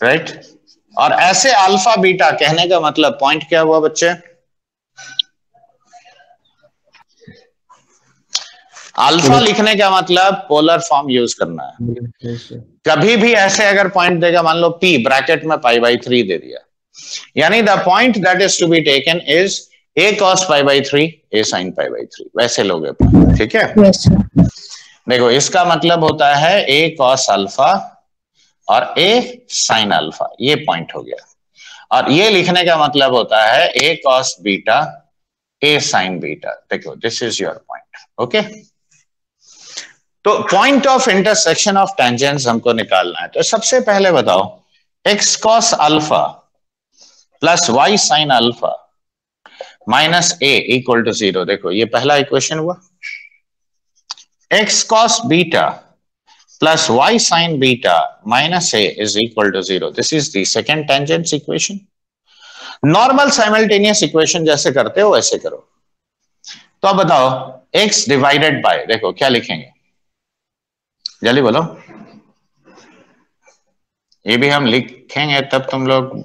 right? और ऐसे alpha beta कहने का मतलब पॉइंट क्या हुआ बच्चे? अल्फा लिखने का मतलब पोलर फॉर्म यूज करना है। Yes, sir. कभी भी ऐसे अगर पॉइंट देगा, मान लो P ब्रैकेट में पाई बाई 3 दे दिया, यानी the point that is to be taken is A cos pi by 3 A sin pi by 3, वैसे लोगे, ठीक है? Yes, sir. देखो इसका मतलब होता है A cos अल्फा और ए साइन अल्फा, ये पॉइंट हो गया। और ये लिखने का मतलब होता है a cos beta a sine beta. देखो this is your point. Okay, तो point of intersection of tangents हमको निकालना है। तो सबसे पहले बताओ x cos alpha plus y sine alpha minus a equal to 0। देखो ये पहला इक्वेशन हुआ। X cos beta plus y sine beta minus a is equal to 0। This is the second tangents equation. Normal simultaneous equation जैसे करते हो वैसे करो। तो अब बताओ x डिवाइडेड बाय, देखो क्या लिखेंगे, जल्दी बोलो। ये भी हम लिखेंगे तब तुम लोग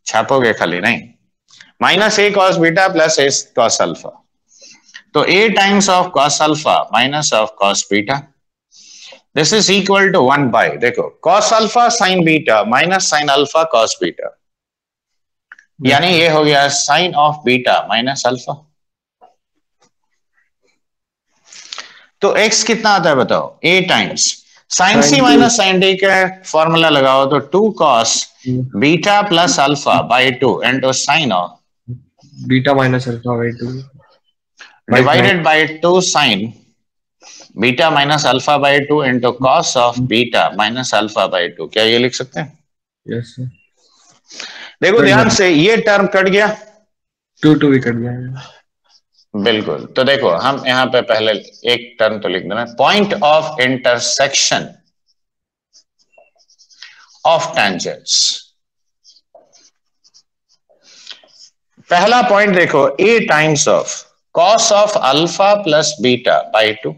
छापोगे खाली नहीं। Minus a cos beta plus a cos alpha, तो a times of cos alpha minus of cos beta, this is equal to 1 by, देखो cos alpha sine beta minus sine alpha cos beta, यानी ये हो गया sine of beta minus alpha. तो x कितना आता है बताओ, a times sine C minus sine D का फॉर्मूला लगाओ तो 2 cos beta plus alpha by 2 into sine of beta minus alpha by 2 divided by 2 sign beta minus alpha by 2 into cos of beta minus alpha by 2। क्या ये लिख सकते हैं? Yes sir. देखो ध्यान से, ये टर्म कट गया, 2 भी कट गया। बिल्कुल। तो देखो हम यहां पे पहले एक टर्म तो लिख देना, point of intersection of tangents. पहला पॉइंट देखो a times of cos of alpha plus beta by 2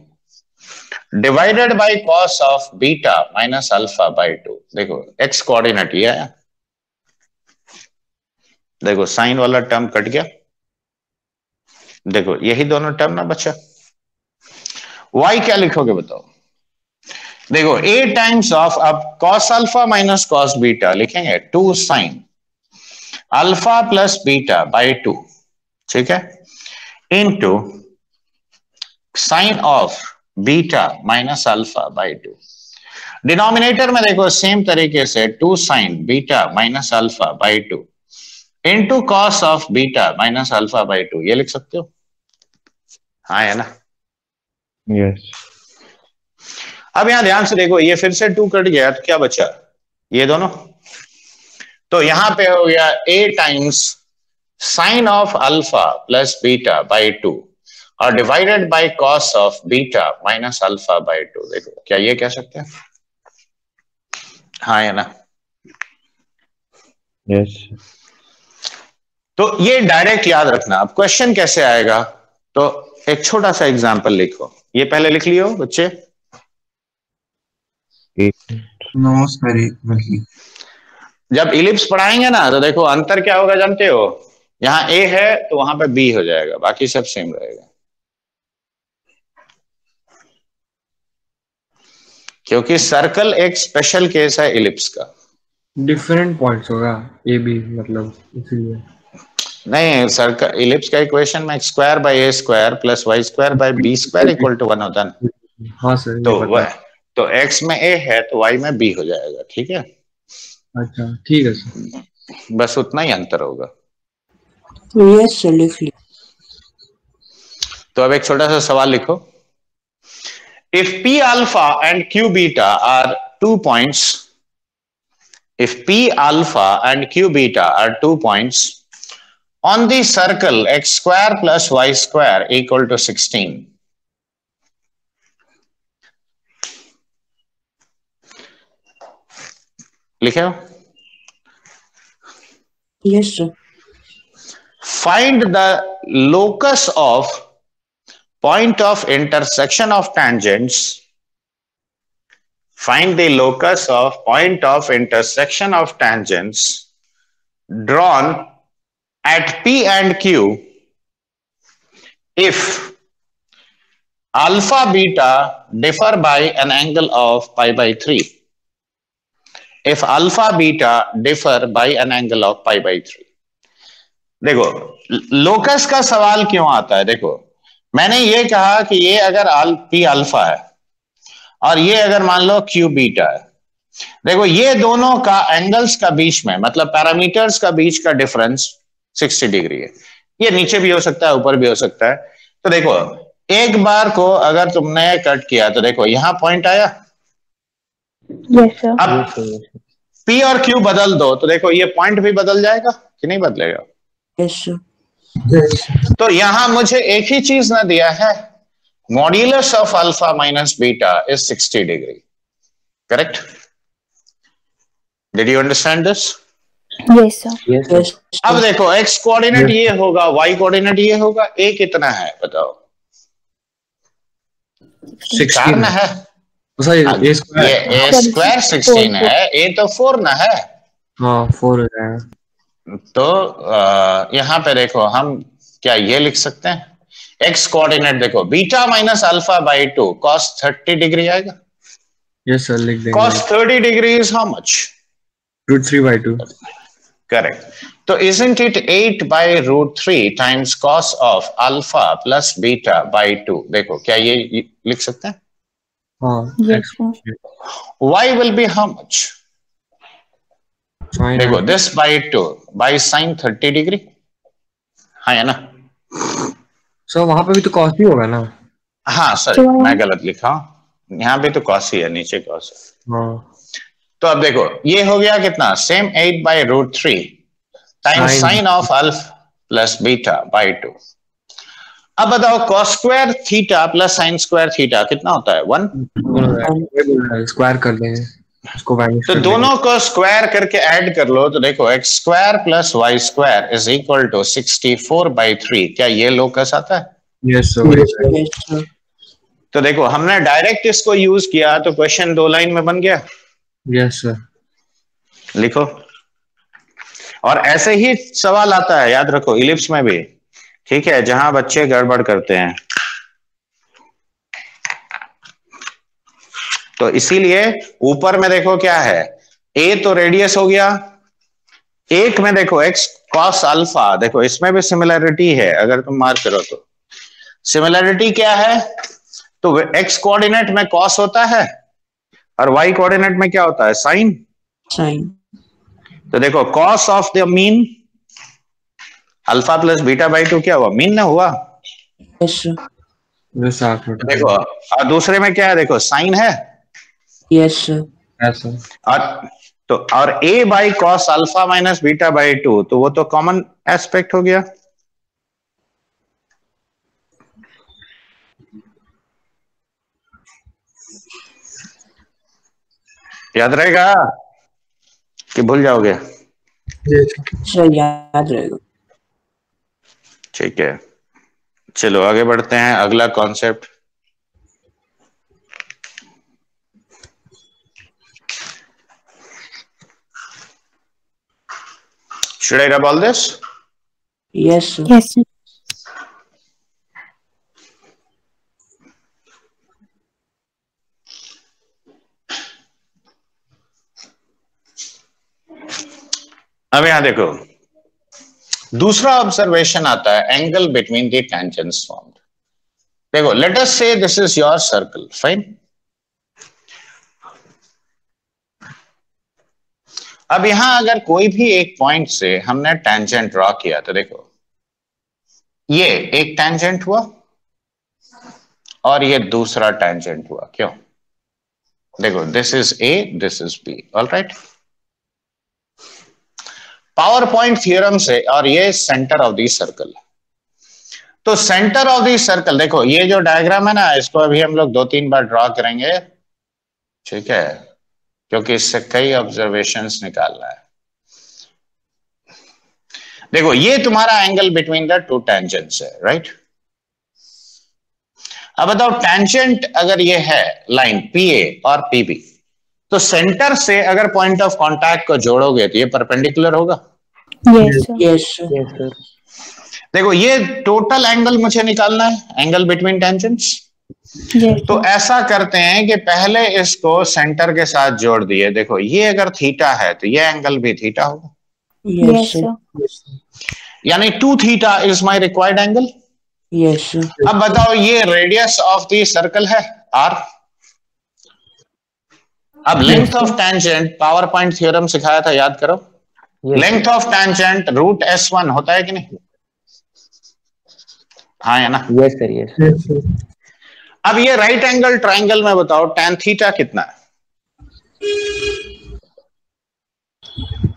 divided by cos of beta minus alpha by 2। देखो x कोऑर्डिनेट ये है, देखो साइन वाला टर्म कट गया, देखो यही दोनों टर्म ना बचा। y क्या लिखोगे बताओ? देखो a टाइम्स ऑफ, अब cos alpha minus cos beta लिखेंगे 2 sine alpha plus beta by 2, ठीक है, into sine of beta minus alpha by 2। Denominator में देखो सेम तरीके से 2 sign beta minus alpha by 2 into cos of beta minus alpha by 2, ये लिख सकते हो। हाँ है ना? यस। अब यहां ध्यान से देखो, ये फिर से 2 कट गया तो क्या बचा, ये दोनों। तो यहां पे हो गया a times sign of alpha plus beta by 2 और divided by cos of beta minus alpha by 2। देखो क्या ये कह सकते हैं? हाँ है ना? यस। तो ये डायरेक्ट याद रखना। अब क्वेश्चन कैसे आएगा, तो एक छोटा सा एग्जांपल लिखो, ये पहले लिख लियो बच्चे। नमस्कार। जब इलिप्स पढ़ाएंगे ना तो देखो अंतर क्या होगा जानते हो, यहां a है तो वहां पे b हो जाएगा, बाकी सब सेम रहेगा, क्योंकि सर्कल एक स्पेशल केस है इलिप्स का। डिफरेंट पॉइंट्स होगा ए बी, मतलब इसीलिए नहीं, सर्कल इलिप्स का इक्वेशन में square by a square plus y square by b square equal to 1 होता है ना। हाँ सर। तो वह तो x में a है तो y में b हो जाएगा, ठीक है। अच्छा ठीक है सर, बस उतना ही अंतर होगा। यस सर, लिख ली। तो अब एक छोटा सा सवाल लिखो, if p alpha and q beta are 2 points, if p alpha and q beta are 2 points on the circle x square plus y square equal to 16, लिखे हो? Yes sir. Find the locus of point of intersection of tangents. Find the locus of point of intersection of tangents drawn at P and Q if alpha beta differ by an angle of pi by 3. If alpha beta differ by an angle of pi by 3. देखो locus का सवाल क्यों आता है, देखो मैंने ये कहा कि ये अगर P अल्फा है और ये अगर मान लो Q बीटा है, देखो ये दोनों का एंगल्स का बीच में, मतलब पैरामीटर्स का बीच का डिफरेंस 60 डिग्री है। ये नीचे भी हो सकता है, ऊपर भी हो सकता है। तो देखो एक बार को अगर तुमने कट किया तो देखो यहां पॉइंट आया। Yes, sir. अब P और Q बदल दो तो देखो ये पॉइंट भी बदल जाएगा कि नहीं बदलेगा? Yes, sir. तो यहां मुझे एक ही चीज ना दिया है, modulus of alpha minus beta is 60 degree, correct? Did you understand this? Yes, sir. Yes, Yes, sir. अब देखो एक्स कोऑर्डिनेट ये होगा, वाई कोऑर्डिनेट ये होगा, ए कितना है बताओ? 4 ना है, सॉरी ये ए स्क्वायर। ए स्क्वायर 16 है, ए तो 4 ना है। हाँ 4 हो जाएगा। तो यहाँ पे देखो हम क्या ये लिख सकते हैं, एक्स कोऑर्डिनेट देखो beta minus alpha by 2 cos 30 degree आएगा। यस सर लिख देंगे। Cos 30 degree is how much? √3/2। Correct. तो isn't it 8 by √3 times cos of alpha plus beta by 2? देखो क्या ये लिख सकते हैं? हाँ Yes, sir. y will be how much? Fine. देखो this by 2 by sin 30 degree, हाँ है ना? सर वहां पे भी तो कॉस ही होगा ना? हाँ सॉरी मैं गलत लिखा, यहाँ पे तो cos ही है, नीचे cos है। हाँ तो अब देखो ये हो गया कितना, same 8 by √3 times Sin. Sine of alpha plus beta by 2। अब बताओ cos square theta plus sine square theta कितना होता है? 1। स्क्वायर कर देंगे उसको, वाइनिश तो कर दोनों को स्क्वायर करके ऐड कर लो तो देखो x square plus y square is equal to 64/3। क्या ये लोकस आता है? देंगे। Yes sir. Yes, sir. तो देखो हमने डायरेक्ट इसको यूज किया तो क्वेश्चन 2 लाइन में बन गया। Yes sir. लिखो, और ऐसे ही सवाल आता है, याद रखो इलिप्स में भी, ठीक है, जहां बच्चे गड़बड़ करते हैं। तो इसीलिए ऊपर में देखो क्या है, ए तो रेडियस हो गया, एक में देखो एक्स कॉस अल्फा, देखो इसमें भी सिमिलरिटी है, अगर तुम मार्क करो तो सिमिलरिटी क्या है, तो एक्स कोऑर्डिनेट में कॉस होता है और वाई कोऑर्डिनेट में क्या होता है? साइन। Sign. तो देखो cos of the mean alpha plus beta by 2 क्या हुआ? मीन ना हुआ। Yes, sir. Yes sir. देखो और दूसरे में क्या है, देखो साइन है, Yes, sir. Yes sir. और a by cos alpha minus beta by 2, तो वो तो कॉमन एस्पेक्ट हो गया। याद रहेगा कि भूल जाओगे? Sir, याद रहेगा। ठीक है, चलो आगे बढ़ते हैं। अगला concept, should I rub all this? Yes, sir. Yes, sir. अब यहां देखो दूसरा ऑब्जर्वेशन आता है, angle between the tangents formed. देखो late us say this is your circle, fine. अब यहां अगर कोई भी एक पॉइंट से हमने टेंजेंट ड्रॉ किया तो देखो ये एक टेंजेंट हुआ और ये दूसरा टेंजेंट हुआ। क्यों? देखो this is A, this is B, alright. Power point theorem से, और ये सेंटर ऑफ द सर्कल। तो सेंटर ऑफ द सर्कल, देखो ये जो डायग्राम है ना, इसको अभी हम लोग 2-3 बार ड्रॉ करेंगे, ठीक है, क्योंकि इससे कई ऑब्जर्वेशंस निकालना है। देखो ये तुम्हारा angle between the two tangents है, राइट। अब बताओ टेंजेंट अगर ये है लाइन PA और PB, तो सेंटर से अगर पॉइंट ऑफ कांटेक्ट को जोड़ोगे तो ये परपेंडिकुलर होगा। Yes, sir. Yes, sir. Yes, sir. देखो ये टोटल एंगल मुझे निकालना है, एंगल बिटवीन टेंजेंट्स। Yes, तो sir. ऐसा करते हैं कि पहले इसको सेंटर के साथ जोड़ दिए। देखो ये अगर थीटा है तो ये एंगल भी थीटा होगा, Yes, Yes, sir. sir. यानी 2 theta is my required angle. Yes, sir. अब बताओ ये रेडियस ऑफ द सर्कल है R, अब length of tangent power point theorem सिखाया था, याद करो। Length of tangent root S1 होता है कि नहीं? हाँ है ना? Yes sir, yes. अब ये राइट एंगल ट्राइंगल में बताओ tan थीटा कितना है?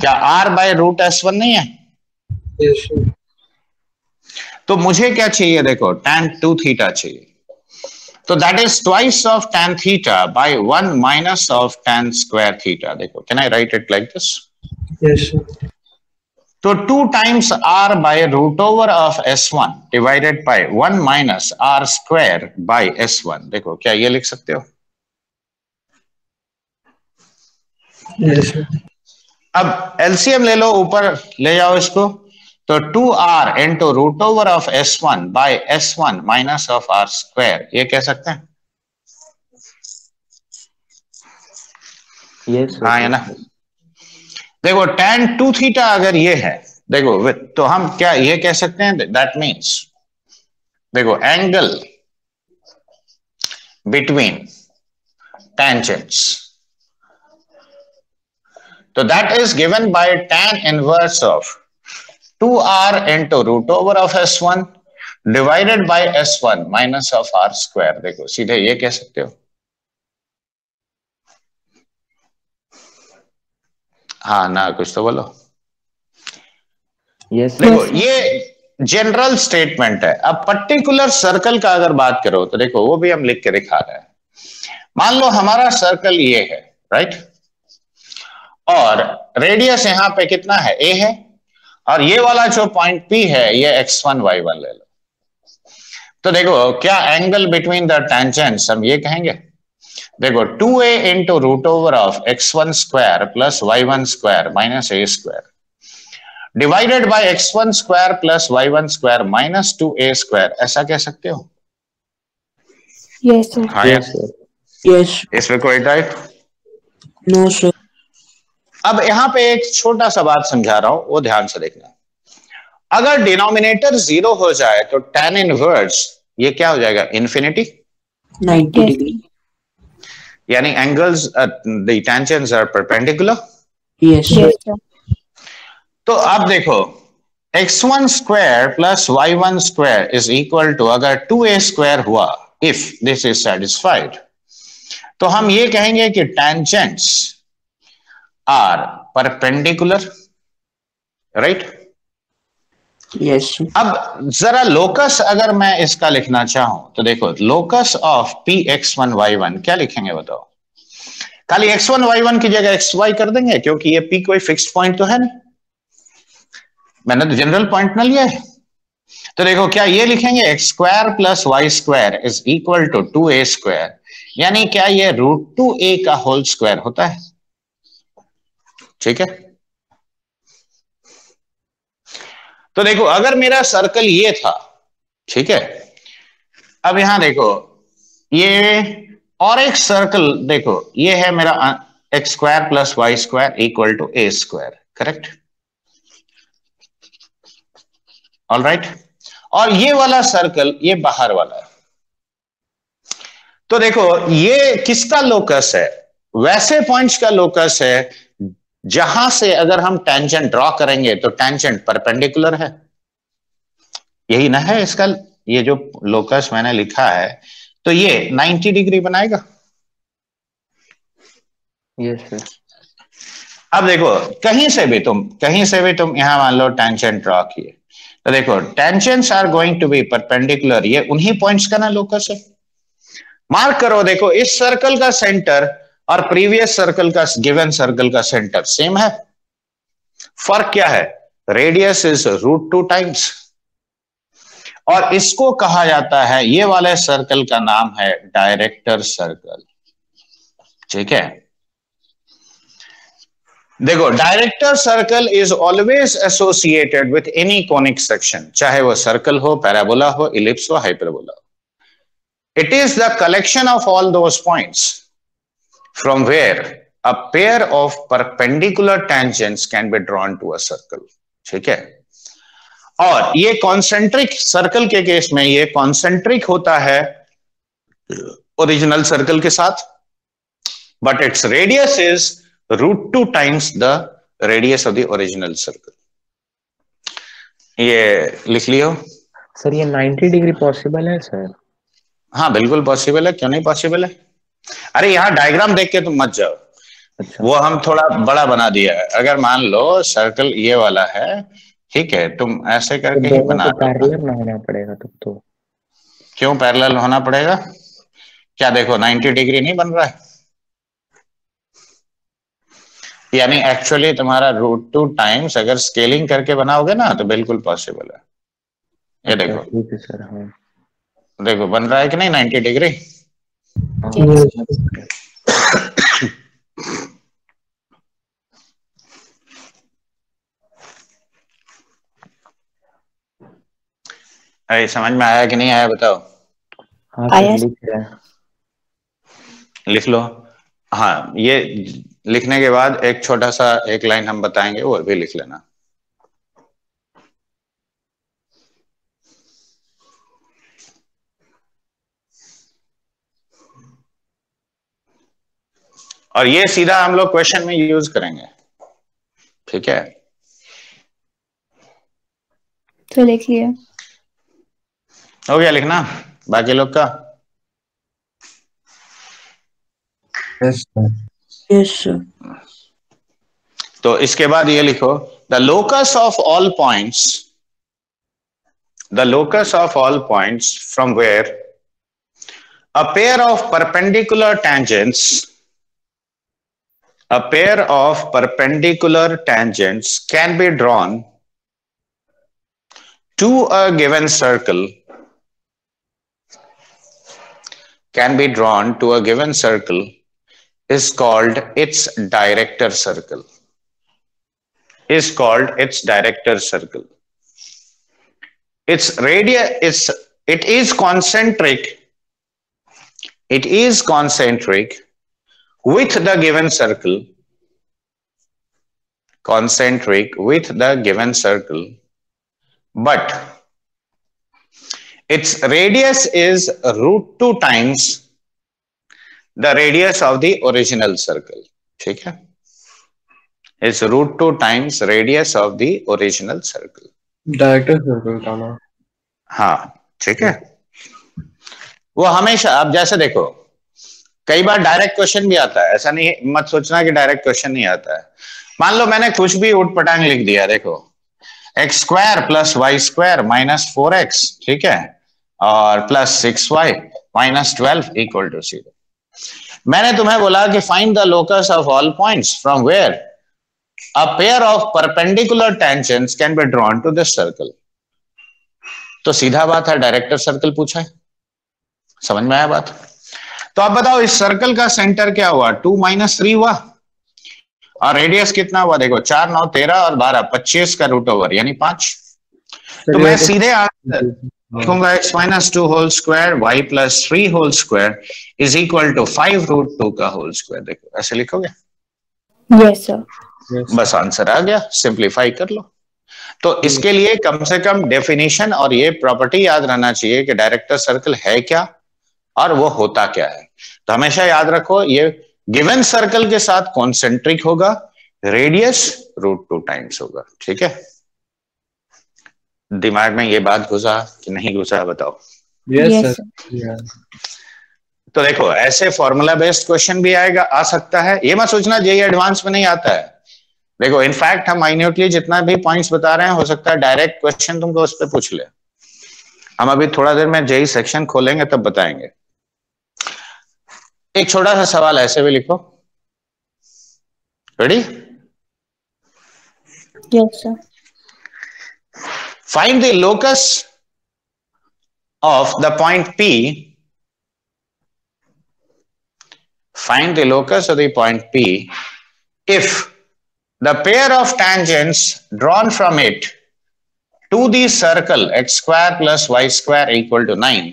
क्या R बाय रूट S1 नहीं है? तो मुझे क्या चाहिए, देखो tan 2 थीटा चाहिए, तो that is twice of tan theta by 1 minus of tan square theta. देखो, can I write it like this? Yes, sir. तो 2 times R by root over of S1 divided by 1 minus R square by S1। देखो, क्या ये लिख सकते हो? Yes, sir. अब LCM ले लो, ऊपर ले जाओ इसको, तो 2R into root over of S1 by S1 minus of R square, ये कह सकते हैं? यस हाँ है ना? देखो tan 2 थीटा अगर ये है, देखो, तो हम क्या ये कह सकते हैं? दैट मीन्स, देखो, एंगल बिटवीन टेंजेंट्स, तो that is given by tan inverse of 2R into root over of S1 divided by S1 minus of R square. देखो, सीधे ये कह सकते हो। हाँ ना, कुछ तो बोलो। यस। देखो, ये जनरल स्टेटमेंट है। अब पर्टिकुलर सर्कल का अगर बात करो तो देखो, वो भी हम लिख के दिखा रहे हैं। मान लो हमारा सर्कल ये है, राइट, और रेडियस यहां पे कितना है? a है, और ये वाला जो पॉइंट P है ये x1 y1 ले लो। तो देखो, क्या एंगल बिटवीन द टेंजेंट्स हम ये कहेंगे? देखो, 2a into root over of x1 square plus y1 square minus a square divided by x1 square plus y1 square minus 2a square, ऐसा कह सकते हो? Yes, sir. हाँ यस सर। Yes. इसमें कोई डाउट? No, sir. अब यहां पे एक छोटा सा बात समझा रहा हूं, वो ध्यान से देखना। अगर डिनोमिनेटर 0 हो जाए तो tan इनवर्स ये क्या हो जाएगा? इन्फिनिटी। 90 degree. यानी angles the tangents are perpendicular. Yes, sir. Yes, sir. तो अब देखो, x1 square plus y1 square is equal to, अगर 2a स्क्वायर हुआ, इफ दिस इज सेटिस्फाइड, तो हम ये कहेंगे कि tangents are perpendicular, right? Yes, sir. अब जरा लोकस अगर मैं इसका लिखना चाहूं तो देखो, लोकस ऑफ px1y1 क्या लिखेंगे बताओ? खाली x1 y1 की जगह xy कर देंगे, क्योंकि ये p कोई फिक्स्ड पॉइंट तो है नहीं, मैंने तो जनरल पॉइंट ना लिया है। तो देखो, क्या ये लिखेंगे x square plus y square is equal to 2a square, यानी क्या ये रूट 2a का होल स्क्वायर होता है? ठीक है। तो देखो, अगर मेरा सर्कल ये था, ठीक है, अब यहां देखो, ये और एक सर्कल देखो, ये है मेरा x square plus y square equal to a square, correct? All right. और ये वाला सर्कल ये बाहर वाला है। तो देखो, ये किसका लोकस है? वैसे पॉइंट्स का लोकस है जहां से अगर हम टेंजेंट ड्रॉ करेंगे तो टेंजेंट परपेंडिकुलर है। यही ना है इसका, ये जो लोकस मैंने लिखा है, तो ये 90 डिग्री बनाएगा। Yes sir. अब देखो, कहीं से भी तुम यहां मान लो टेंजेंट ड्रॉ किए, तो देखो tangents are going to be perpendicular, ये उन्हीं पॉइंट्स का ना लोकस है। मार्क करो, देखो इस सर्कल का सेंटर और प्रीवियस सर्कल का, गिवन सर्कल का सेंटर सेम है। फर्क क्या है? रेडियस इज √2 टाइम्स, और इसको कहा जाता है, ये वाले सर्कल का नाम है डायरेक्टर सर्कल। ठीक है, देखो director circle is always associated with any conic section, चाहे वो सर्कल हो, पैराबोला हो, इलिप्स हो, हाइपरबोला हो। It is the collection of all those points from where a pair of perpendicular tangents can be drawn to a circle। ठीक है, और ये कॉन्सेंट्रिक सर्कल के केस में ये कॉन्सेंट्रिक होता है ओरिजिनल सर्कल के साथ, but its radius is √2 times the radius of the original circle. ये लिख लियो सर। ये 90 डिग्री पॉसिबल है सर? हाँ बिल्कुल पॉसिबल है, क्यों नहीं पॉसिबल है। अरे यहाँ डायग्राम देख के तुम मत जाओ। अच्छा। वो हम थोड़ा बड़ा बना दिया है। अगर मान लो सर्कल ये वाला है, ठीक है, तुम ऐसे करके ही बना लो। पैरेलल ना होना पड़ेगा तब तो। क्यों पैरेलल होना पड़ेगा? क्या देखो 90 डिग्री नहीं बन रहा है, यानी एक्चुअली तुम्हारा √2 टाइम्स अगर स्केलिंग करके बनाओगे ना तो बिल्कुल पॉसिबल है। ये देखो, ठीक है सर। हाँ देखो बन रहा है कि नहीं 90 डिग्री। अरे समझ में आया कि नहीं आया बताओ? हाँ आया। लिख लो। हाँ, ये लिखने के बाद एक छोटा सा एक लाइन हम बताएंगे, वो भी लिख लेना। और ये सीधा हम लोग क्वेश्चन में यूज करेंगे, ठीक है? तो लिख लिया। हो गया लिखना बाकी लोग का? Yes, sir. Yes, sir. तो इसके बाद ये लिखो, the locus of all points, the locus of all points from where a pair of perpendicular tangents, a pair of perpendicular tangents can be drawn to a given circle, can be drawn to a given circle is called its director circle, is called its director circle. Its radius is, it is concentric, it is concentric with the given circle, concentric with the given circle, but its radius is √2 times the radius of the original circle. ठीक है? It's √2 times radius of the original circle. Director circle का ना। हाँ ठीक है। वो हमेशा, अब जैसे देखो कई बार डायरेक्ट क्वेश्चन भी आता है, ऐसा नहीं मत सोचना कि डायरेक्ट क्वेश्चन नहीं आता है। मान लो मैंने कुछ भी उठपटांग लिख दिया, देखो x² + y² - 4x, ठीक है, और +6y - 12 = 0। मैंने तुम्हें बोला कि find the locus of all points from where a pair of perpendicular tangents can be drawn to this circle. तो सीधा बात है, डायरेक्टर सर्कल पूछा है। समझ में आया बात? तो अब बताओ इस सर्कल का सेंटर क्या हुआ? 2 - 3 हुआ, और रेडियस कितना हुआ? देखो 4, 9, 13 और 12, 25 का √, यानी 5। तो मैं सीधे आंसर लिखूंगा x - 2 whole square y + 3 whole square is equal to 5 √2 का होल स्क्वायर। देखो ऐसे लिखोगे? Yes sir. बस आंसर आ गया, सिंप्लीफाई कर लो। तो इसके लिए कम से कम डेफिनेशन और ये प्रॉपर्टी याद रहना चाहिए कि डायरेक्टर सर्कल है क्या और वो होता क्या है। तो हमेशा याद रखो, ये गिवन सर्कल के साथ कॉन्सेंट्रिक होगा, रेडियस √2 टाइम्स होगा। ठीक है? दिमाग में ये बात घुसा कि नहीं घुसा बताओ? Yes, sir. तो देखो ऐसे फॉर्मूला बेस्ड क्वेश्चन भी आएगा, आ सकता है। ये मत सोचना जेईई एडवांस में नहीं आता है। देखो इनफैक्ट हम माइन्यूटली जितना भी पॉइंट्स बता रहे हैं, हो सकता है डायरेक्ट क्वेश्चन तुमको उस पर पूछ ले। हम अभी थोड़ा देर में जेईई सेक्शन खोलेंगे तब बताएंगे। एक छोटा सा सवाल ऐसे भी लिखो। Ready? Yes sir. Find the locus of the point P. Find the locus of the point P if the pair of tangents drawn from it to the circle x² + y² = 9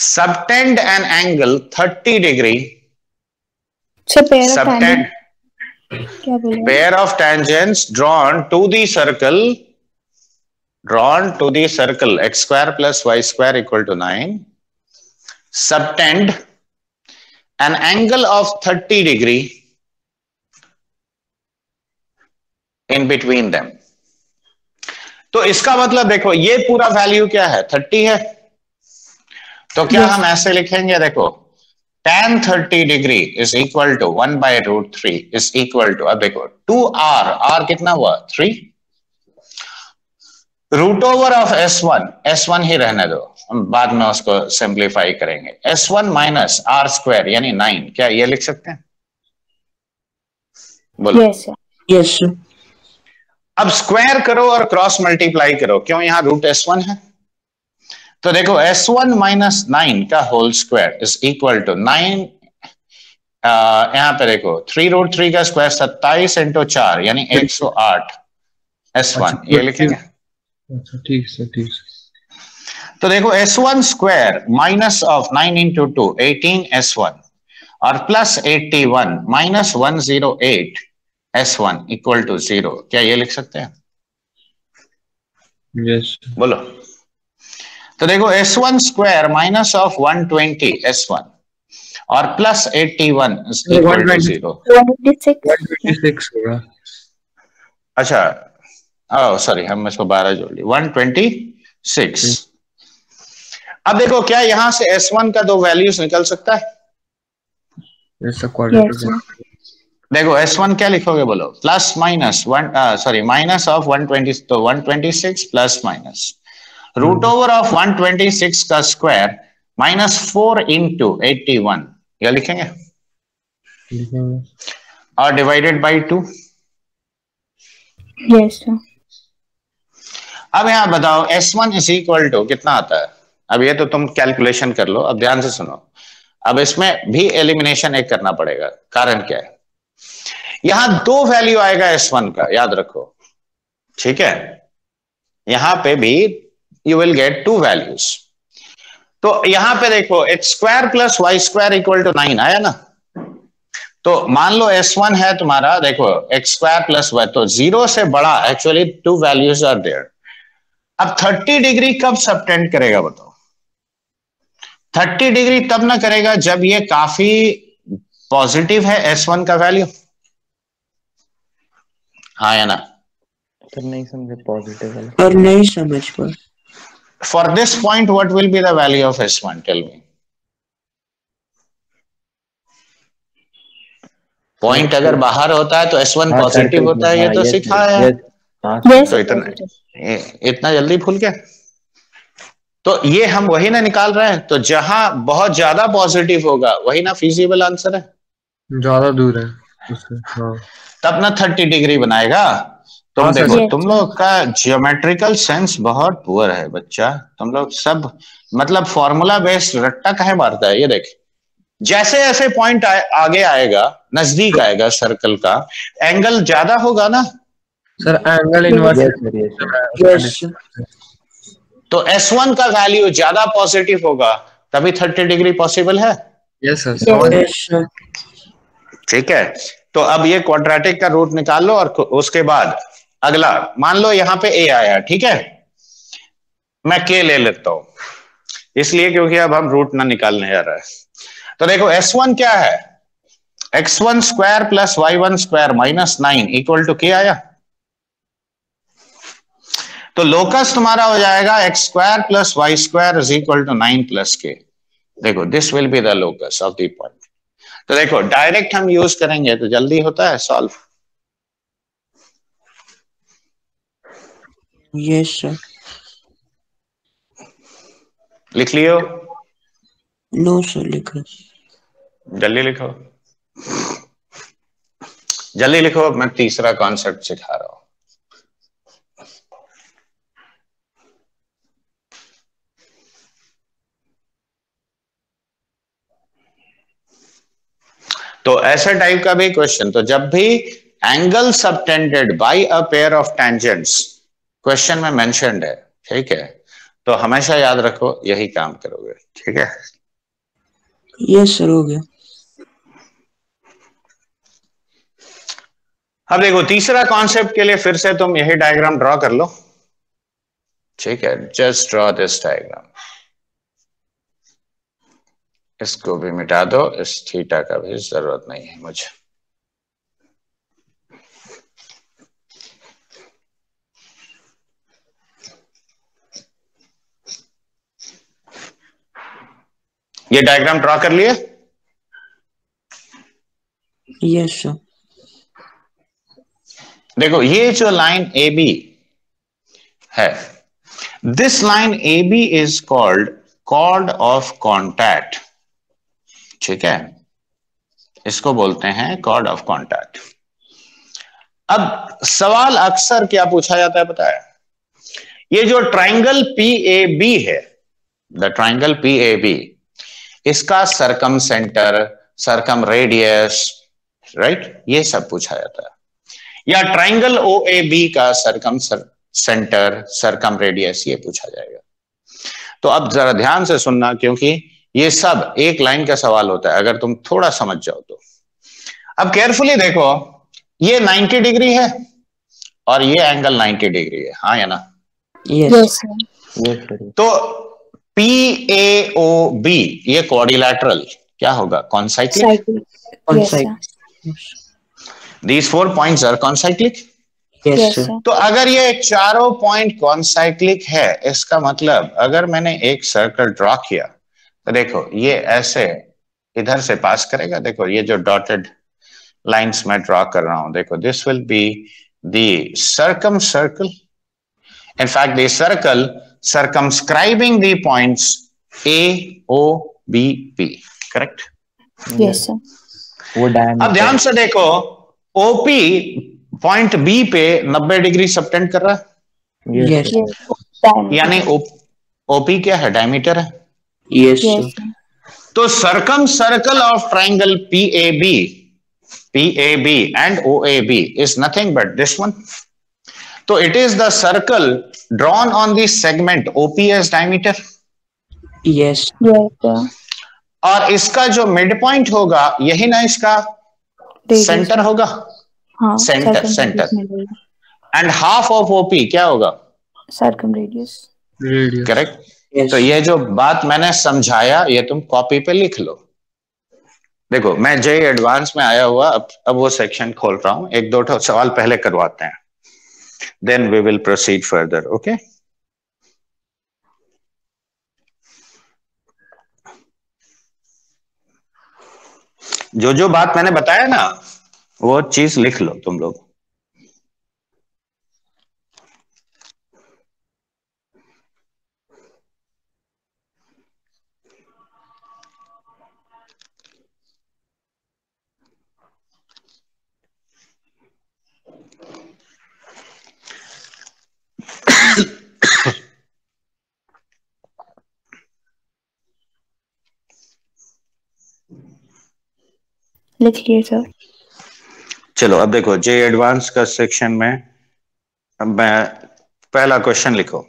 subtend an angle 30 degree. So pair of Subtend. tangents. क्या बोले? Pair of tangents drawn to the circle x² + y² = 9 subtend an angle of 30 degree in between them। तो इसका मतलब देखो ये पूरा value क्या है 30 है, तो क्या हम ऐसे लिखेंगे, देखो tan 30 degree is equal to 1/√3 is equal to, अब देखो 2r, r कितना हुआ 3, रूट ओवर ऑफ S1 ही रहने दो, हम बाद में उसको सिंप्लीफाई करेंगे, S1 माइनस आर स्क्वायर यानी 9, क्या ये लिख सकते हैं? बोलो। Yes sir. Yes, sir. अब स्क्वायर करो और क्रॉस मल्टीप्लाई करो, क्यों? यहां रूट S1 है, तो देखो S1 माइनस 9 का whole square is equal to 9, यहां पे देखो 3√3 का स्क्वायर 27 इंटू 4 यानी 108 S1, ये लिखेंगे। अच्छा ठीक सर, ठीक सर। तो देखो S1 square minus of 9 into 2 18 S1 और plus 81 minus 108 S1 equal to 0, क्या ये लिख सकते हैं? यस बोलो। तो देखो S1 square minus of 120 S1 और प्लस 81 इक्वल टू 0। 126 होगा। अच्छा, ओह सॉरी, हम इसको 12 जोड़ ली, 126। अब देखो क्या यहां से S1 का दो वैल्यूज निकल सकता है? Yes sir, quadratic. देखो S1 क्या लिखोगे, बोलो, प्लस माइनस माइनस ऑफ 120, तो 126 plus minus root over of 126 का स्क्वायर माइनस 4 इंटू 81, ये लिखेंगे, और डिवाइडेड बाई 2। Yes sir. अब यहां बताओ S1 इज इक्वल टू कितना आता है? अब ये तो तुम कैलकुलेशन कर लो, अब ध्यान से सुनो, अब इसमें भी एलिमिनेशन एक करना पड़ेगा। कारण क्या है, यहां दो वैल्यू आएगा S1 का, याद रखो, ठीक है? यहां पे भी यू विल गेट 2 वैल्यूज। तो यहां पे देखो x square plus y square equal to 9 आया ना, तो मान लो S1 है तुम्हारा, देखो x स्क्वायर प्लस वाई, तो 0 से बड़ा, एक्चुअली 2 वैल्यूज आर देयर। अब 30 डिग्री कब सबटेंड करेगा बताओ? 30 डिग्री तब ना करेगा जब ये काफी पॉजिटिव है S1 का वैल्यू, हाँ या ना? सर नहीं समझे पॉजिटिव वाला। और नहीं समझ पर। For this point, what will be the value of S1? Tell me. Point अगर बाहर होता है तो S1 पॉजिटिव होता है, ये तो सिखा है। तो इतना जल्दी भूल गया? तो ये हम वही ना निकाल रहे हैं, तो जहां बहुत ज्यादा पॉजिटिव होगा वही ना फीजिबल आंसर है, ज्यादा दूर है उससे। हाँ तब ना 30 डिग्री बनाएगा। तुम हाँ, देखो सर। तुम लोग का जियोमेट्रिकल सेंस बहुत पुअर है बच्चा, तुम लोग सब मतलब फॉर्मूला बेस्ड रट्टा काहे मारता है। ये देख, जैसे जैसे पॉइंट आगे आएगा, नजदीक आएगा सर्कल का, एंगल ज्यादा होगा ना, sir, angle inverse. Yes, sir. तो S1 का वैल्यू ज्यादा पॉजिटिव होगा, तभी 30 डिग्री पॉसिबल है। Yes sir, Yes, sir. ठीक है, तो अब ये क्वाड्रेटिक का रूट निकाल लो, और उसके बाद अगला मान लो यहां पे a आया, ठीक है, मैं k ले लेता हूं, इसलिए क्योंकि अब हम रूट ना निकालने जा रहा है। तो देखो S1 क्या है, x1 square plus y1 square minus 9 equal to k आया। तो लोकस तुम्हारा हो जाएगा x square plus y square is equal to 9 plus k। देखो this will be the locus of the point. तो देखो डायरेक्ट हम यूज करेंगे तो जल्दी होता है सॉल्व। Yes, sir. लिख लियो, No, sir. लिख रहा। जल्दी लिखो, जल्दी लिखो, मैं तीसरा कॉन्सेप्ट सिखा रहा हूं। तो ऐसे टाइप का भी क्वेश्चन, तो जब भी angle subtended bye a pair of tangents question में मेंशन्ड है, ठीक है, तो हमेशा याद रखो यही काम करोगे, ठीक है। Yes, sir. हो गया। अब देखो तीसरा कॉन्सेप्ट के लिए फिर से तुम यही डायग्राम ड्रॉ कर लो, ठीक है, जस्ट ड्रॉ दिस डायग्राम। इसको भी मिटा दो, इस थीटा का भी जरूरत नहीं है मुझे। ये डायग्राम ड्रॉ कर लिए? Yes sir. देखो ये जो लाइन ए बी है, this line A B is called chord of contact. ठीक है, इसको बोलते हैं कॉर्ड ऑफ कॉन्टैक्ट। अब सवाल अक्सर क्या पूछा जाता है पता है? ये जो ट्राइंगल पी ए बी है, the triangle P A B, इसका circumcentre, circumradius, right, ये सब पूछा जाता है। या ट्राइंगल ओ ए बी का सरकम सेंटर, सरकम रेडियस, ये पूछा जाएगा। तो अब जरा ध्यान से सुनना, क्योंकि ये सब एक लाइन का सवाल होता है अगर तुम थोड़ा समझ जाओ तो। अब केयरफुली देखो, ये 90 डिग्री है और ये एंगल 90 डिग्री है, हाँ या ना? Yes Yes, sir. Yes sir. तो PAOB ये क्वाड्रिलैटरल क्या होगा? Concyclic. Cycle. Yes, sir. These 4 points are concyclic. Yes Yes, sir. sir. तो अगर ये चारों पॉइंट कॉन्साइक्लिक है, इसका मतलब अगर मैंने एक सर्कल ड्रॉ किया तो देखो ये ऐसे इधर से पास करेगा। देखो ये जो डॉटेड लाइंस मैं ड्रॉ कर रहा हूं, देखो this will be the circum circle. In fact, the circle circumscribing the points A, O, B, P. Correct? Yes, sir. वो डायमीटर। अब ध्यान से देखो, OP पॉइंट B पे 90 डिग्री सबटेंड कर रहा है, यस Yes. Diameter. यानी OP क्या है? डायमीटर है। Yes Yes, sir. sir. तो circum circle of triangle PAB and OAB is nothing but this one. तो it is the circle drawn on the segment OP as diameter, yes Yes, sir. और इसका जो mid point होगा यही ना इसका Radius. Centre होगा, हाँ, center, circum center. radius मिलेगा। एंड हाफ ऑफ OP क्या होगा? Circum radius. Radius. Correct. Yes तो ये जो बात मैंने समझाया ये तुम कॉपी पे लिख लो। देखो मैं जे एडवांस में आया हुआ, अब वो सेक्शन खोल रहा हूं, एक दो सवाल पहले करवाते हैं, then we will proceed further. Okay, जो बात मैंने बताया ना वो चीज लिख लो तुम लोग। लिख लिए सर। चलो अब देखो जे एडवांस का सेक्शन में मैं पहला क्वेश्चन लिखो,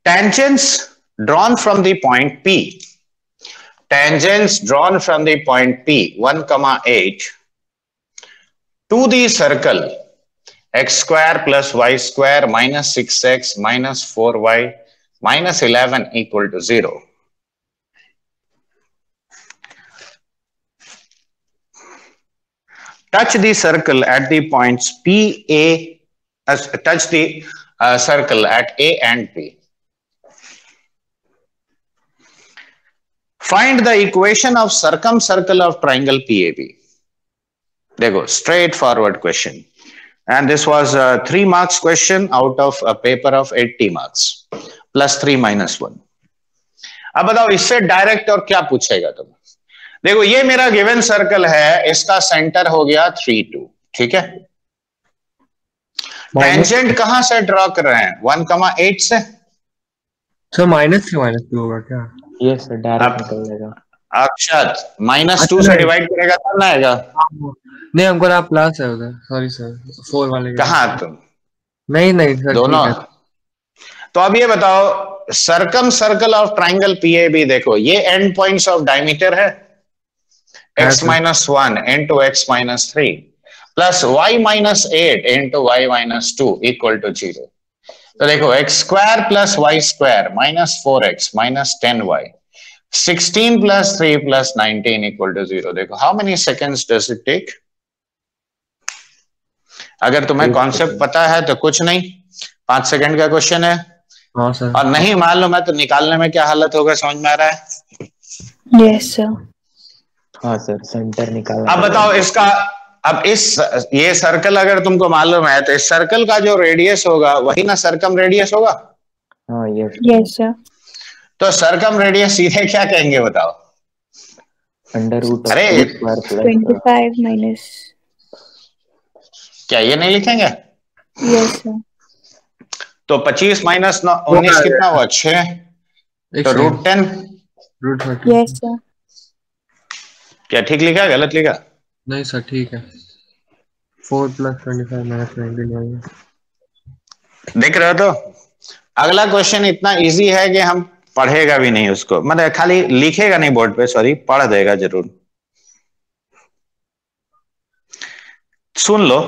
tangents drawn from the point P, tangents drawn from the point P 1,8 to the circle x square plus y square minus 6x minus 4y minus 11 equal to 0. Touch the circle at the points P, A, touch the circle at A and P. Find the equation of circumcircle of triangle PAB. देखो straightforward question. And this was a 3 marks question out of a paper of 80 marks. Plus 3 minus 1. अब बताओ इससे direct और क्या पूछेगा तुम? देखो ये मेरा गिवन सर्कल है, इसका सेंटर हो गया 3, 2, ठीक है। टेंजेंट कहां से ड्रॉ कर रहे हैं? 1,8 से। सर -3 होगा क्या? यस सर, डायरेक्ट निकल जाएगा। अक्षत -2 से डिवाइड करेगा तब ना आएगा। नहीं हमको ना प्लस है उधर, सॉरी सर, 4 वाले कहां तुम? नहीं सर, दोनों। तो अब ये बताओ circum circle of triangle PAB, देखो ये एंड पॉइंट्स ऑफ डायमीटर है, x minus 1 into x minus 3 plus y minus 8 into y minus 2 equal to 0. तो देखो x square plus y square minus 4x minus 10y 16 plus 3 plus 19 equal to 0. देखो how many seconds does it take? अगर तुम्हें concept पता है तो कुछ नहीं, 5 सेकंड का क्वेश्चन है। हाँ सर। और नहीं मालूम है तो निकालने में क्या हालत होगा, समझ में आ रहा है? Yes sir. हाँ सर, सेंटर निकालना। अब बताओ इसका, अब ये सर्कल अगर तुमको मालूम है तो इस सर्कल का जो रेडियस होगा वही ना सर्कम रेडियस होगा। हाँ यस यस सर। तो सर्कम रेडियस सीधे क्या कहेंगे बताओ? अंडर रूट अरे 25 माइनस, क्या ये नहीं लिखेंगे? Yes sir. तो 25 माइनस 19 कितना हुआ? 6। तो रूट 10। रूट 30। Yes sir. क्या ठीक लिखा, गलत लिखा? नहीं सर ठीक है। 4 plus 25 minus 19। देख रहे हो? तो अगला क्वेश्चन इतना इजी है कि हम पढ़ेगा भी नहीं उसको, मतलब खाली लिखेगा नहीं बोर्ड पे, सॉरी, पढ़ देगा जरूर। सुन लो,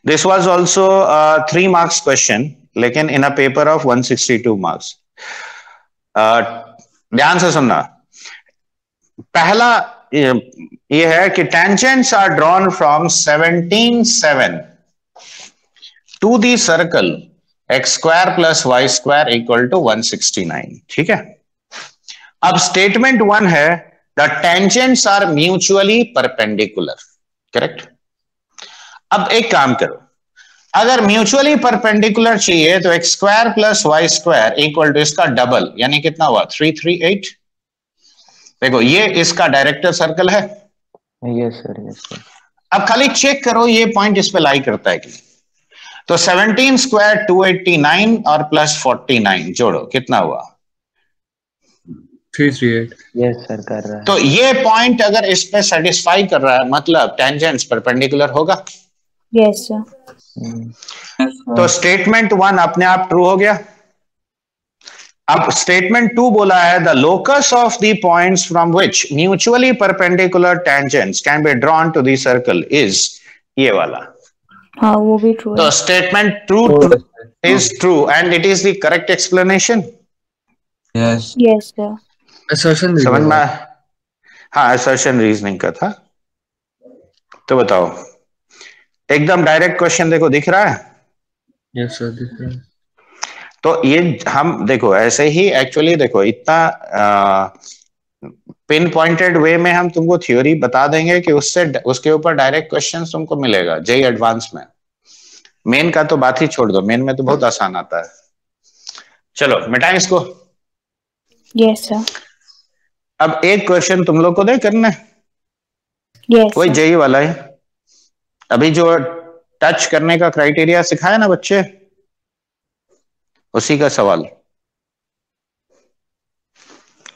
this was also 3 marks question, लेकिन in a paper of 162 marks. ध्यान से सुनना। पहला ये है कि tangents are drawn from 17 to the circle x square plus y square equal to 169। ठीक है। अब स्टेटमेंट 1 है the tangents are mutually perpendicular. Correct. अब एक काम करो, अगर म्यूचुअली परपेंडिकुलर चाहिए तो x square plus y square equal to इसका डबल, यानी कितना हुआ? 338। देखो ये इसका डायरेक्टर सर्कल है। Yes sir, yes sir. अब खाली चेक करो ये पॉइंट इस पे लाई करता है कि। तो 17 स्क्वायर 289 और प्लस 49 जोड़ो, कितना हुआ? 338। यस सर, कर रहा है। तो ये पॉइंट अगर इस पे सेटिस्फाई कर रहा है मतलब टेंजेंट्स परपेंडिकुलर होगा। Yes sir. तो स्टेटमेंट 1 अपने आप ट्रू हो गया। अब स्टेटमेंट 2 बोला है the locus of the points from which mutually perpendicular tangents can be drawn to the circle is ये वाला। हाँ वो भी ट्रू है। तो statement true is true and it is the correct explanation. Yes. Yes sir. Assertion समझ में? हाँ, असर्शन रीजनिंग का था। तो बताओ, एकदम डायरेक्ट क्वेश्चन देखो, दिख रहा है? यस सर दिख रहा है। तो ये हम देखो ऐसे ही एक्चुअली देखो इतना पिन पॉइंटेड वे में हम तुमको थ्योरी बता देंगे कि उससे उसके ऊपर डायरेक्ट क्वेश्चन तुमको मिलेगा जेई एडवांस में। मेन का तो बात ही छोड़ दो, मेन में तो बहुत आसान आता है। चलो मिटाएं इसको। Yes sir. अब एक क्वेश्चन तुम लोग को दे करना है, यस वही सर। जेई वाला है। अभी जो टच करने का क्राइटेरिया सिखाया ना बच्चे, उसी का सवाल।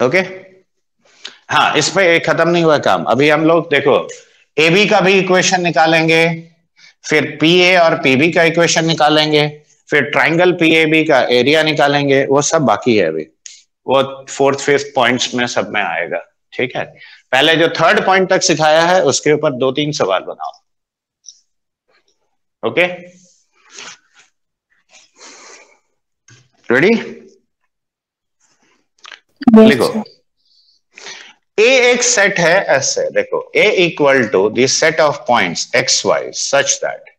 ओके। हाँ, इस पे खत्म नहीं हुआ काम। अभी हम लोग देखो ए बी का भी इक्वेशन निकालेंगे, फिर पी ए और पीबी का इक्वेशन निकालेंगे, फिर ट्राइंगल पीएबी का एरिया निकालेंगे। वो सब बाकी है अभी, वो 4th 5th पॉइंट्स में सब में आएगा। ठीक है। पहले जो 3rd पॉइंट तक सिखाया है उसके ऊपर 2-3 सवाल बनाओ। Okay, ready? लिखो। ए एक सेट है ऐसे, देखो A equal to the set of points x y such that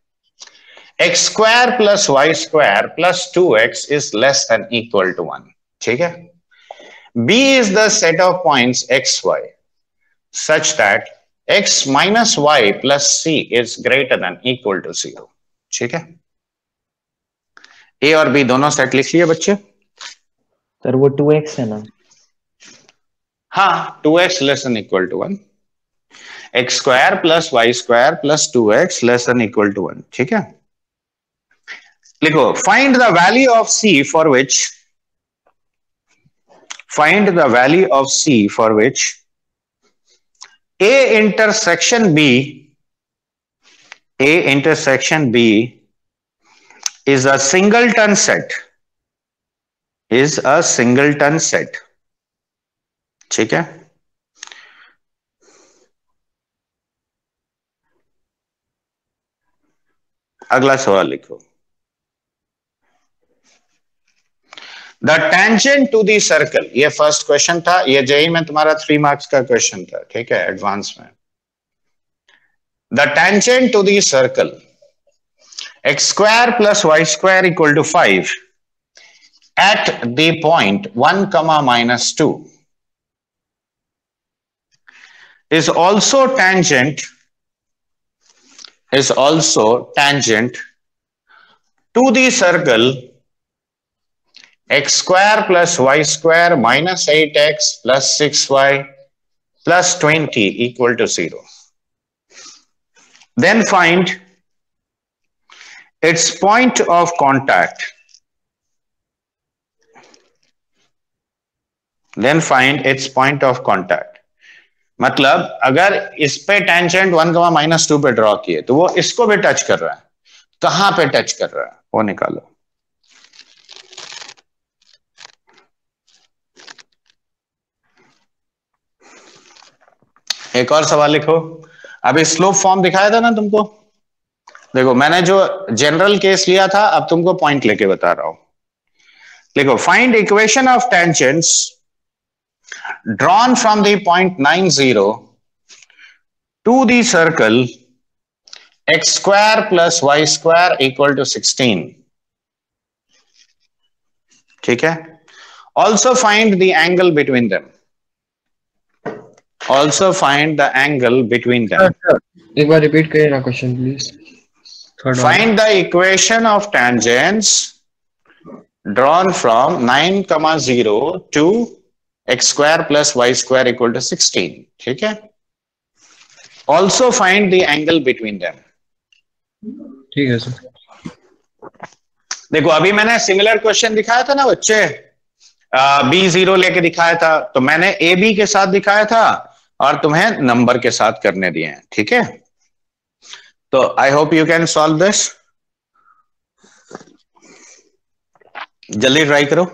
x square plus y square plus 2x is less than equal to 1। ठीक है। B is the set of points xy such that x minus y plus c is greater than equal to 0। ठीक है। A और B दोनों set लिख लिए बच्चे? Sir वो 2x है ना? हाँ, 2x less than equal to 1, x square plus y square plus 2x less than equal to 1। ठीक है। लिखो find the value of c for which A intersection B is a singleton set, ठीक है। अगला सवाल लिखो। The tangent to the circle, ये first question था, ये जेई में तुम्हारा 3 मार्क्स का क्वेश्चन था, ठीक है, एडवांस में। The tangent to the circle x square plus y square equal to 5 at the point 1 comma minus 2 is also tangent to the circle x square plus y square minus 8x plus 6y plus 20 equal to 0. Then find its point of contact. मतलब अगर इस पे tangent 1, -2 पे draw किए तो वो इसको भी टच कर रहा है, कहां पे टच कर रहा है वो निकालो। एक और सवाल लिखो। अभी स्लोप फॉर्म दिखाया था ना तुमको, देखो मैंने जो जनरल केस लिया था, अब तुमको पॉइंट लेके बता रहा हूं। देखो, find equation of tangents drawn from the point 90 to the circle x square plus y square equal to 16, ठीक है। Also find the angle between them, एक बार रिपीट करिए ना question please. Find the equation of tangents drawn from 9, 0 to x square plus y square equal to 16, ठीक है। Also find the angle between them, ठीक है sir. देखो अभी मैंने सिमिलर क्वेश्चन दिखाया था ना बच्चे, B0 लेके दिखाया था, तो मैंने AB के साथ दिखाया था और तुम्हें नंबर के साथ करने दिए हैं, ठीक है। तो I hope you can solve this, जल्दी ट्राई करो।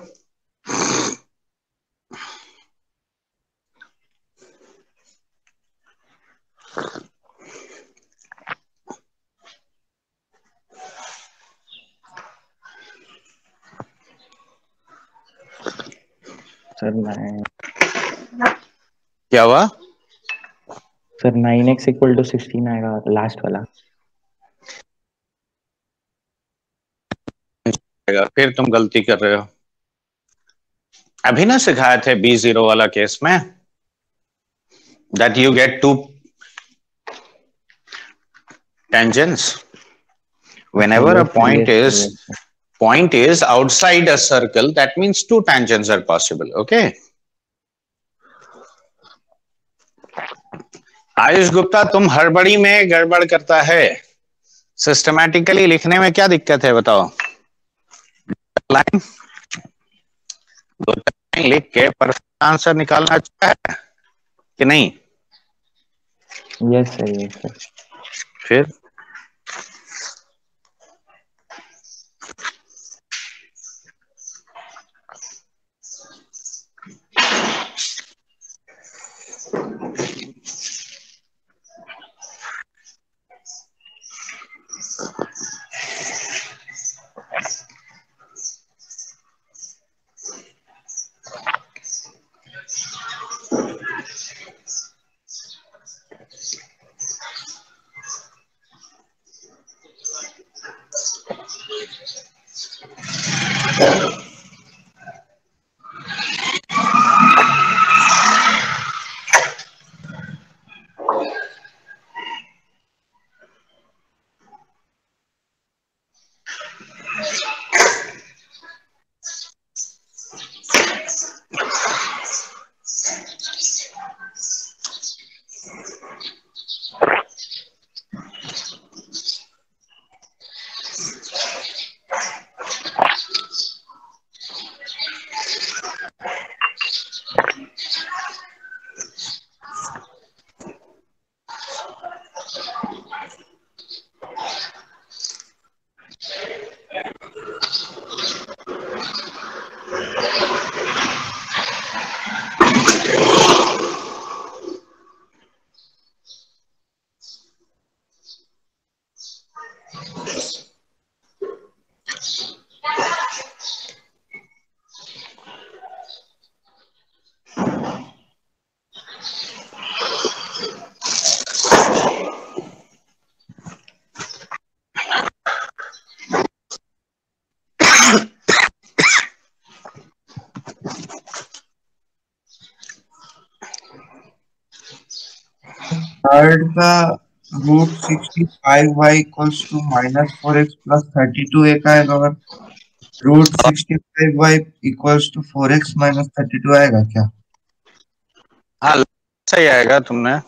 सर 9, क्या हुआ? सर 9x इक्वल टू 16 आएगा लास्ट वाला। फिर तुम गलती कर रहे हो, अभी ना सिखाए थे B0 वाला केस में, that you get 2 tangents whenever a point is outside a circle, that means 2 tangents are possible, okay। Ayush Gupta, तुम हड़बड़ी में गड़बड़ करता है, सिस्टमैटिकली लिखने में क्या दिक्कत है बताओ। लाइन 2 लाइन लिख के परफेक्ट आंसर निकालना अच्छा है कि नहीं? Yes sir. फिर थर्ड का √65y equals to -4x plus 32a का आएगा, और √65y equals to 4x minus 32 आएगा क्या? हाँ सही आएगा तुमने।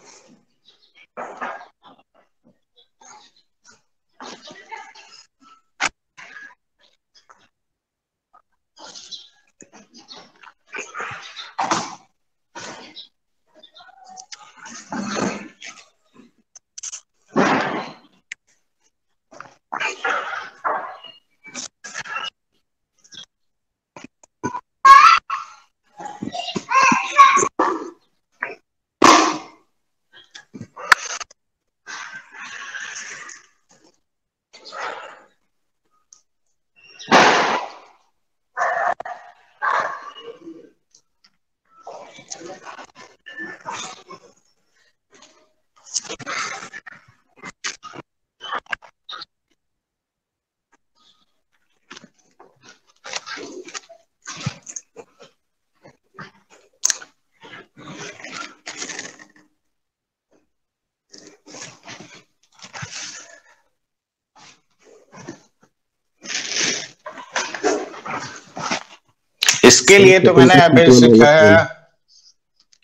इसके लिए तो मैंने अभी सिखाया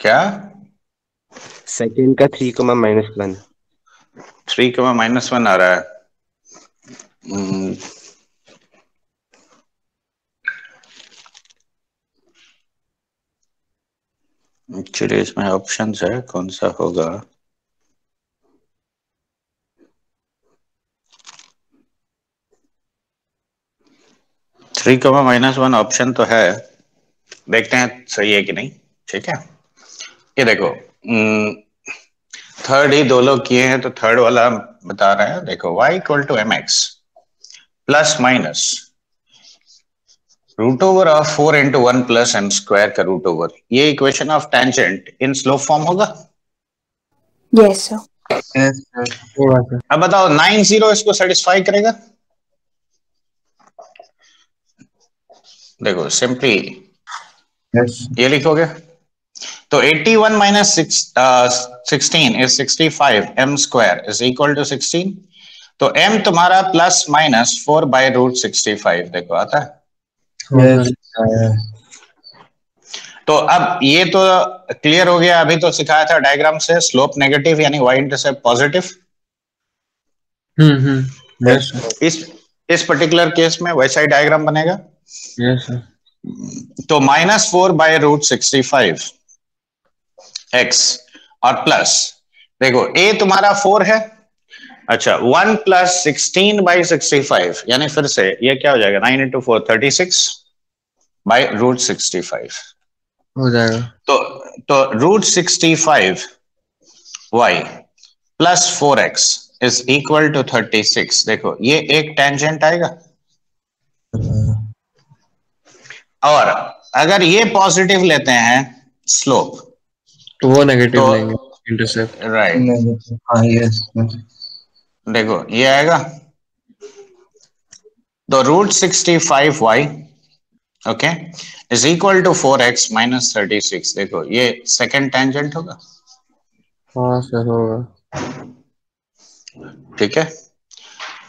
क्या, सेकेंड का 3,-1 3,-1 आ रहा है। एक्चुअली इसमें ऑप्शंस है, कौन सा होगा। (3,-1) ऑप्शन तो है, देखते हैं सही है कि नहीं। ठीक है, ये देखो थर्ड ही दो लोग किए हैं तो थर्ड वाला बता रहे हैं। देखो y equal to mx plus minus √4 into 1 plus m square का √, ये equation of tangent in slope form होगा। Yes, sir. Yes sir. होगा सर। अब बताओ 90 इसको सेटिस्फाई करेगा। देखो सिंपली यस ये लिखोगे तो 81 minus 16 is 65, m square is equal to 16। तो m तुम्हारा प्लस माइनस 4/√65, देखो आता है। हाँ यस सर। तो अब ये तो क्लियर हो गया। अभी तो सिखाया था डायग्राम से, स्लोप नेगेटिव यानी y intercept positive. Yes sir. इस पर्टिकुलर केस में वैसा ही डायग्राम बनेगा। Yes sir. तो -4/√65 x और प्लस, देखो a तुम्हारा 4 है। अच्छा 1 प्लस 16/65 यानी फिर से ये क्या हो जाएगा, 9 इंटू 4 36/√65। हो जाएगा। तो √65 y plus 4x is equal to 36। देखो ये एक टेंजेंट आएगा, और अगर ये पॉजिटिव लेते हैं स्लोप तो वो नेगेटिव तो लेंगे इंटरसेप्ट। राइट। हाँ यस देखो ये आएगा तो √65y okay is equal to 4x minus 36। देखो ये सेकेंड टेंजेंट होगा। हाँ सर होगा। ठीक है,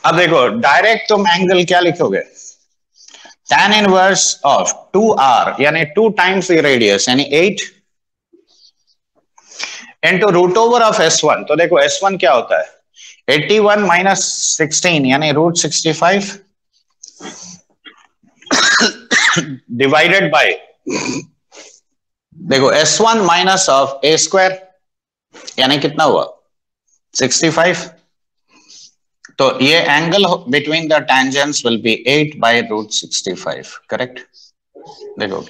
अब देखो डायरेक्ट तुम एंगल क्या लिखोगे, tan इनवर्स ऑफ 2r यानी 2 टाइम्स द रेडियस यानी 8 इनटू √ओवर ऑफ s1। तो देखो s1 क्या होता है, 81 माइनस 16 यानी √65 डिवाइडेड बाय, देखो s1 minus of a square यानी कितना हुआ 65। तो ये angle between the tangents will be 8/√65, correct. देखो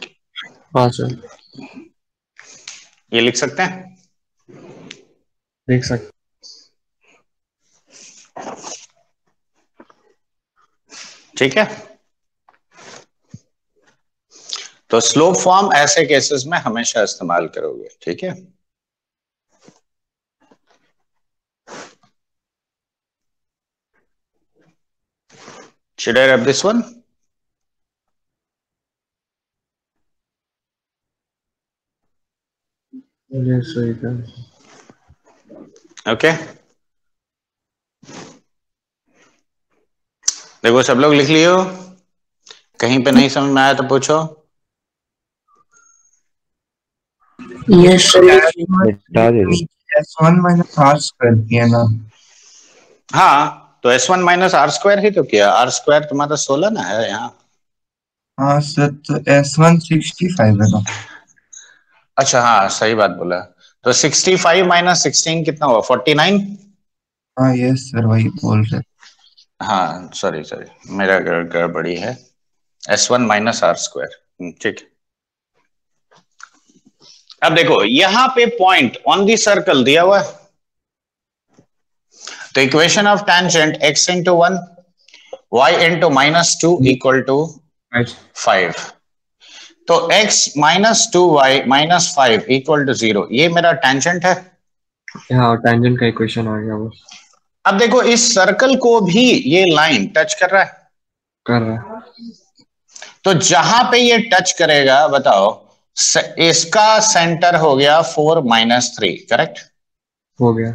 हाँ सर। ये लिख सकते हैं। देख सकते। ठीक है, तो स्लोप फॉर्म ऐसे केसेस में हमेशा इस्तेमाल करोगे। ठीक है, should I rub this one? Yes सही था। ओके, देखो सब लोग लिख लियो, कहीं पे नहीं समझ में आया तो पूछो। Yes, sir. बता दे। S1 माइनस आर स्क्वायर किया ना। हाँ तो S1 माइनस आर स्क्वायर ही तो किया, आर स्क्वायर तुम्हारा 16 ना है यहाँ। हाँ सर, तो S1 65 है ना। अच्छा हाँ सही बात बोला, तो 65 माइनस 16 कितना हुआ 49। हाँ यस सर, वही बोल रहे। हाँ सॉरी सॉरी मेरा गड़बड़ी है, S1 माइनस आर स्क्वायर, ठीक है। अब देखो यहां पे पॉइंट ऑन दी सर्कल दिया हुआ है, तो equation of tangent x into 1 y into minus 2 equal to 5, तो x minus 2y minus 5 equal to 0, ये मेरा टेंजेंट है। हाँ टेंजेंट का इक्वेशन आ गया वो। अब देखो इस सर्कल को भी ये लाइन टच कर रहा है, कर रहा है। तो जहां पे ये टच करेगा बताओ, इसका सेंटर हो गया 4 माइनस 3, करेक्ट हो गया।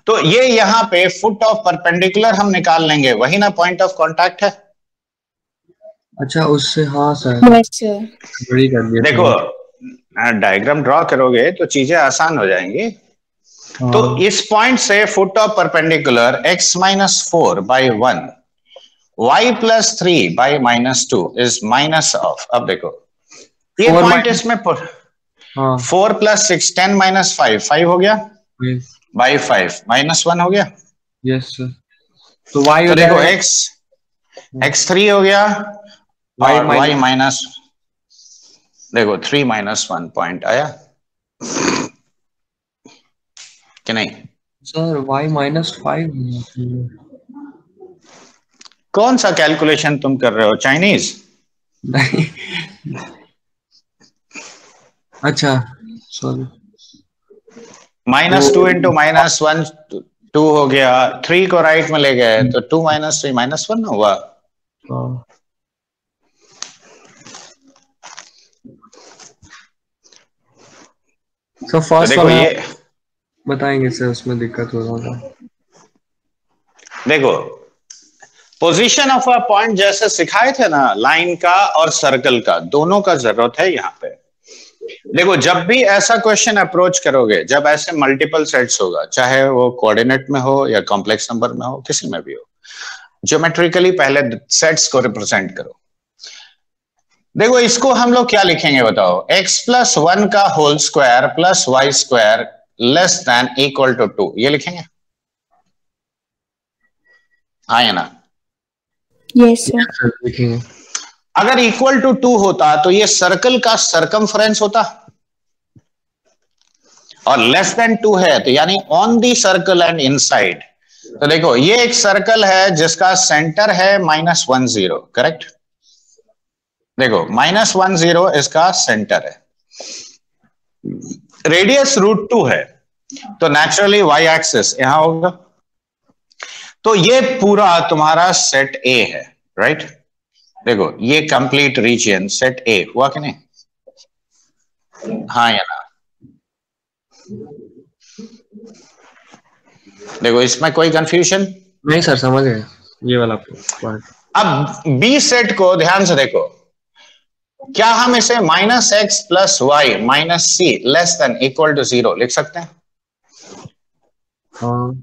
तो ये यहां पे फुट ऑफ परपेंडिकुलर हम निकाल लेंगे, वही ना पॉइंट ऑफ कांटेक्ट है। अच्छा उससे, हाँ सर Yes, sir. बड़ी कर दिया। देखो डायग्राम ड्रॉ करोगे तो चीजें आसान हो जाएंगी। हाँ। तो इस पॉइंट से foot of perpendicular x minus 4 by 1 y plus 3 by minus 2 is minus of, अब देखो ये पॉइंट इसमें हाँ 4 प्लस 6 10 माइनस 5 हो गया बाई 5 माइनस 1 हो गया। यस सर, तो y तो देखो x3 हो गया और y माइनस, देखो 3 माइनस 1 पॉइंट आया कि नहीं सर, y माइनस 5। कौन सा कैलकुलेशन तुम कर रहे हो, चाइनीज? नहीं अच्छा सॉरी। माइनस 2 इंटू माइनस 1 2 हो गया, 3 को राइट में ले गए तो 2 माइनस 3 माइनस 1 हुआ। सर फर्स्ट वाला ये बताएंगे सर, उसमें दिक्कत हो रहा था। देखो पोजीशन ऑफ अ पॉइंट जैसे सिखाए थे ना, लाइन का और सर्कल का, दोनों का जरूरत है यहाँ पे। देखो जब भी ऐसा क्वेश्चन अप्रोच करोगे, जब ऐसे मल्टीपल सेट्स होगा, चाहे वो कोऑर्डिनेट में हो या कॉम्प्लेक्स नंबर में हो, किसी में भी हो, ज्योमेट्रिकली पहले सेट्स को रिप्रेजेंट करो। देखो इसको हम लोग क्या लिखेंगे बताओ, x प्लस 1 का whole square plus y square less than equal to 2, ये लिखेंगे, हाँ या ना? Yes, sir. लिखेंगे। अगर इक्वल टू 2 होता तो ये सर्कल का सरकमफ्रेंस होता, और लेस देन 2 है तो यानी on the circle and inside. तो देखो ये एक सर्कल है जिसका सेंटर है -1 0, करेक्ट? देखो -1 0 इसका सेंटर है, रेडियस √2 है, तो नेचुरली वाई एक्सिस यहां होगा। तो ये पूरा तुम्हारा सेट ए है, राइट? देखो ये कंप्लीट रीजन सेट ए हुआ कि नहीं, हाँ या ना? देखो इसमें कोई कंफ्यूजन नहीं सर, समझ गए ये वाला पार्ट। अब बी सेट को ध्यान से देखो, क्या हम इसे -x plus y minus c less than equal to 0 लिख सकते हैं? हाँ,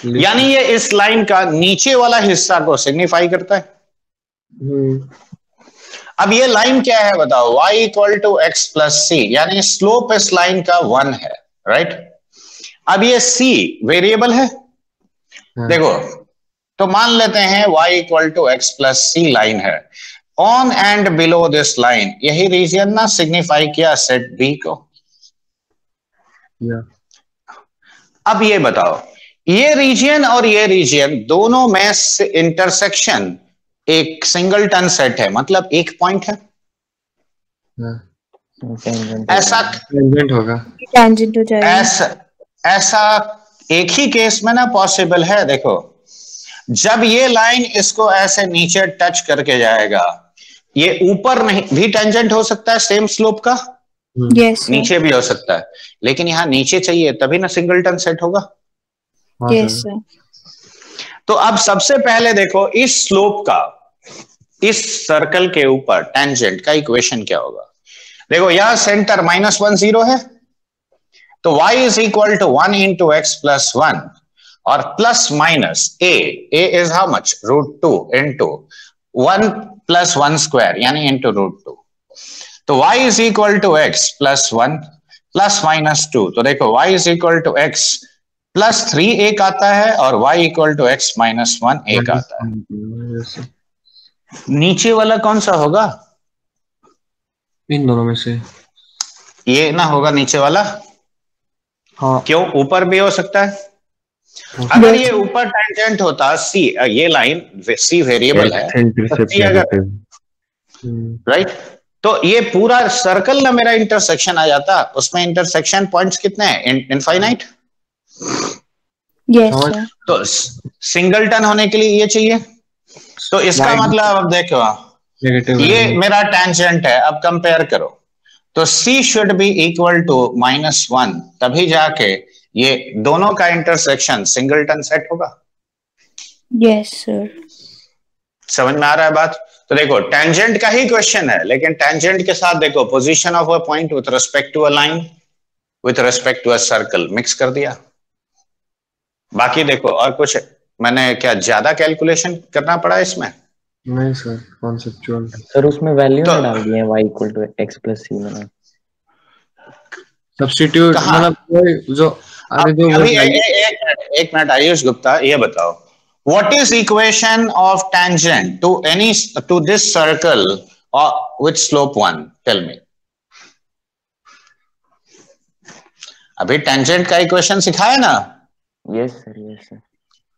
यानी ये इस लाइन का नीचे वाला हिस्सा को सिग्निफाई करता है। अब ये लाइन क्या है बताओ, y equal to x plus c, यानी स्लोप इस लाइन का 1 है, राइट? अब ये c वेरिएबल है, देखो तो मान लेते हैं y equal to x plus c line है, on and below this line, यही रीजन ना सिग्निफाई किया सेट बी को। अब ये बताओ, ये रीजन और ये रीजन दोनों में इंटरसेक्शन एक सिंगलटन सेट है, मतलब एक पॉइंट है, ऐसा टेंजेंट होगा, Tangent हो जाएगा। ऐसा एक ही केस में ना पॉसिबल है। देखो जब ये लाइन इसको ऐसे नीचे टच करके जाएगा, ये ऊपर नहीं भी टेंजेंट हो सकता है सेम स्लोप का, Yes, sir. नीचे भी हो सकता है, लेकिन यहाँ नीचे चाहिए तभी ना सिंगलटन सेट होगा। हाँ Yes, सर। sir. तो अब सबसे पहले देखो इस स्लोप का इस सर्कल के ऊपर टेंजेंट का इक्वेशन क्या होगा। देखो यह सेंटर -1 0 है, तो y is equal to 1 into x plus 1 और plus minus a is how much √2 into 1 plus 1 square यानी इंटू √2। तो y is equal to x plus 1 plus minus 2। तो देखो y is equal to x plus 3 एक आता है और y equal to x minus 1 एक आता है। Yes, sir. नीचे वाला कौन सा होगा? इन दोनों में से। ये ना होगा नीचे वाला। हाँ क्यों? ऊपर भी हो सकता है। अगर ये ऊपर टेंजेंट होता सी, ये लाइन सी वेरिएबल है तो C अगर राइट, तो ये पूरा सर्कल ना मेरा इंटरसेक्शन आ जाता। उसमें इंटरसेक्शन पॉइंट्स कितने हैं? इनफाइनाइट। Yes, sir. तो सिंगलटन होने के लिए ये चाहिए। तो इसका मतलब अब देखो नेगेटिव ये मेरा टेंजेंट है, अब कंपेयर करो तो C should be equal to -1, तभी जाके ये दोनों का इंटरसेक्शन सिंगलटन सेट होगा। Yes, sir. समझ में आ रहा है बात? तो देखो टेंजेंट का ही क्वेश्चन है, लेकिन टेंजेंट के साथ देखो position of a point with respect to a line with respect to a circle mix कर दिया। बाकी देखो और कुछ मैंने क्या ज्यादा कैलकुलेशन करना पड़ा इसमें? नहीं सर, कॉन्सेप्चुअल। सर उसमें वैल्यू तो- ना डाल दिए y equal to x plus c में। सब्स्टिट्यूट कहाँ? मतलब कोई जो अरे जो अभी एक मिनट आयुष गुप्ता, ये बताओ what is equation of tangent to any to this circle with slope 1? Tell me. अभी टेंजेंट का इक्वेशन सिखाया ना yes sir, yes sir.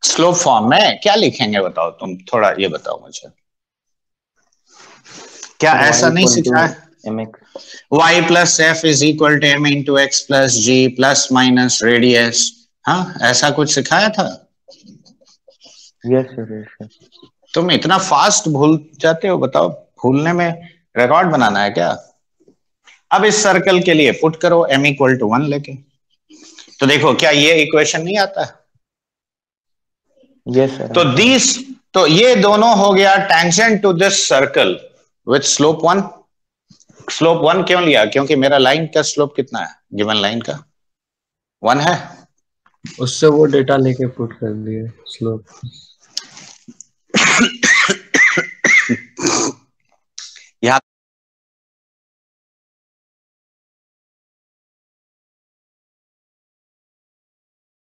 Slope form में, क्या लिखेंगे बताओ तुम, थोड़ा ये बताओ मुझे। क्या ऐसा नहीं सिखाया? mx y plus f is equal to m into x plus g plus minus radius, हाँ ऐसा कुछ सिखाया था? Yes sir, yes sir. तुम इतना फास्ट भूल जाते हो, बताओ भूलने में रिकॉर्ड बनाना है क्या? अब इस सर्कल के लिए पुट करो m इक्वल टू 1 लेके, तो देखो क्या ये इक्वेशन नहीं आता है? Yes sir. तो ये दोनों हो गया tangent to this circle with slope 1। Slope 1 क्यों लिया? क्योंकि मेरा लाइन का स्लोप कितना है? गिवन लाइन का 1 है। उससे वो डेटा लेके पुट कर दिए स्लोप।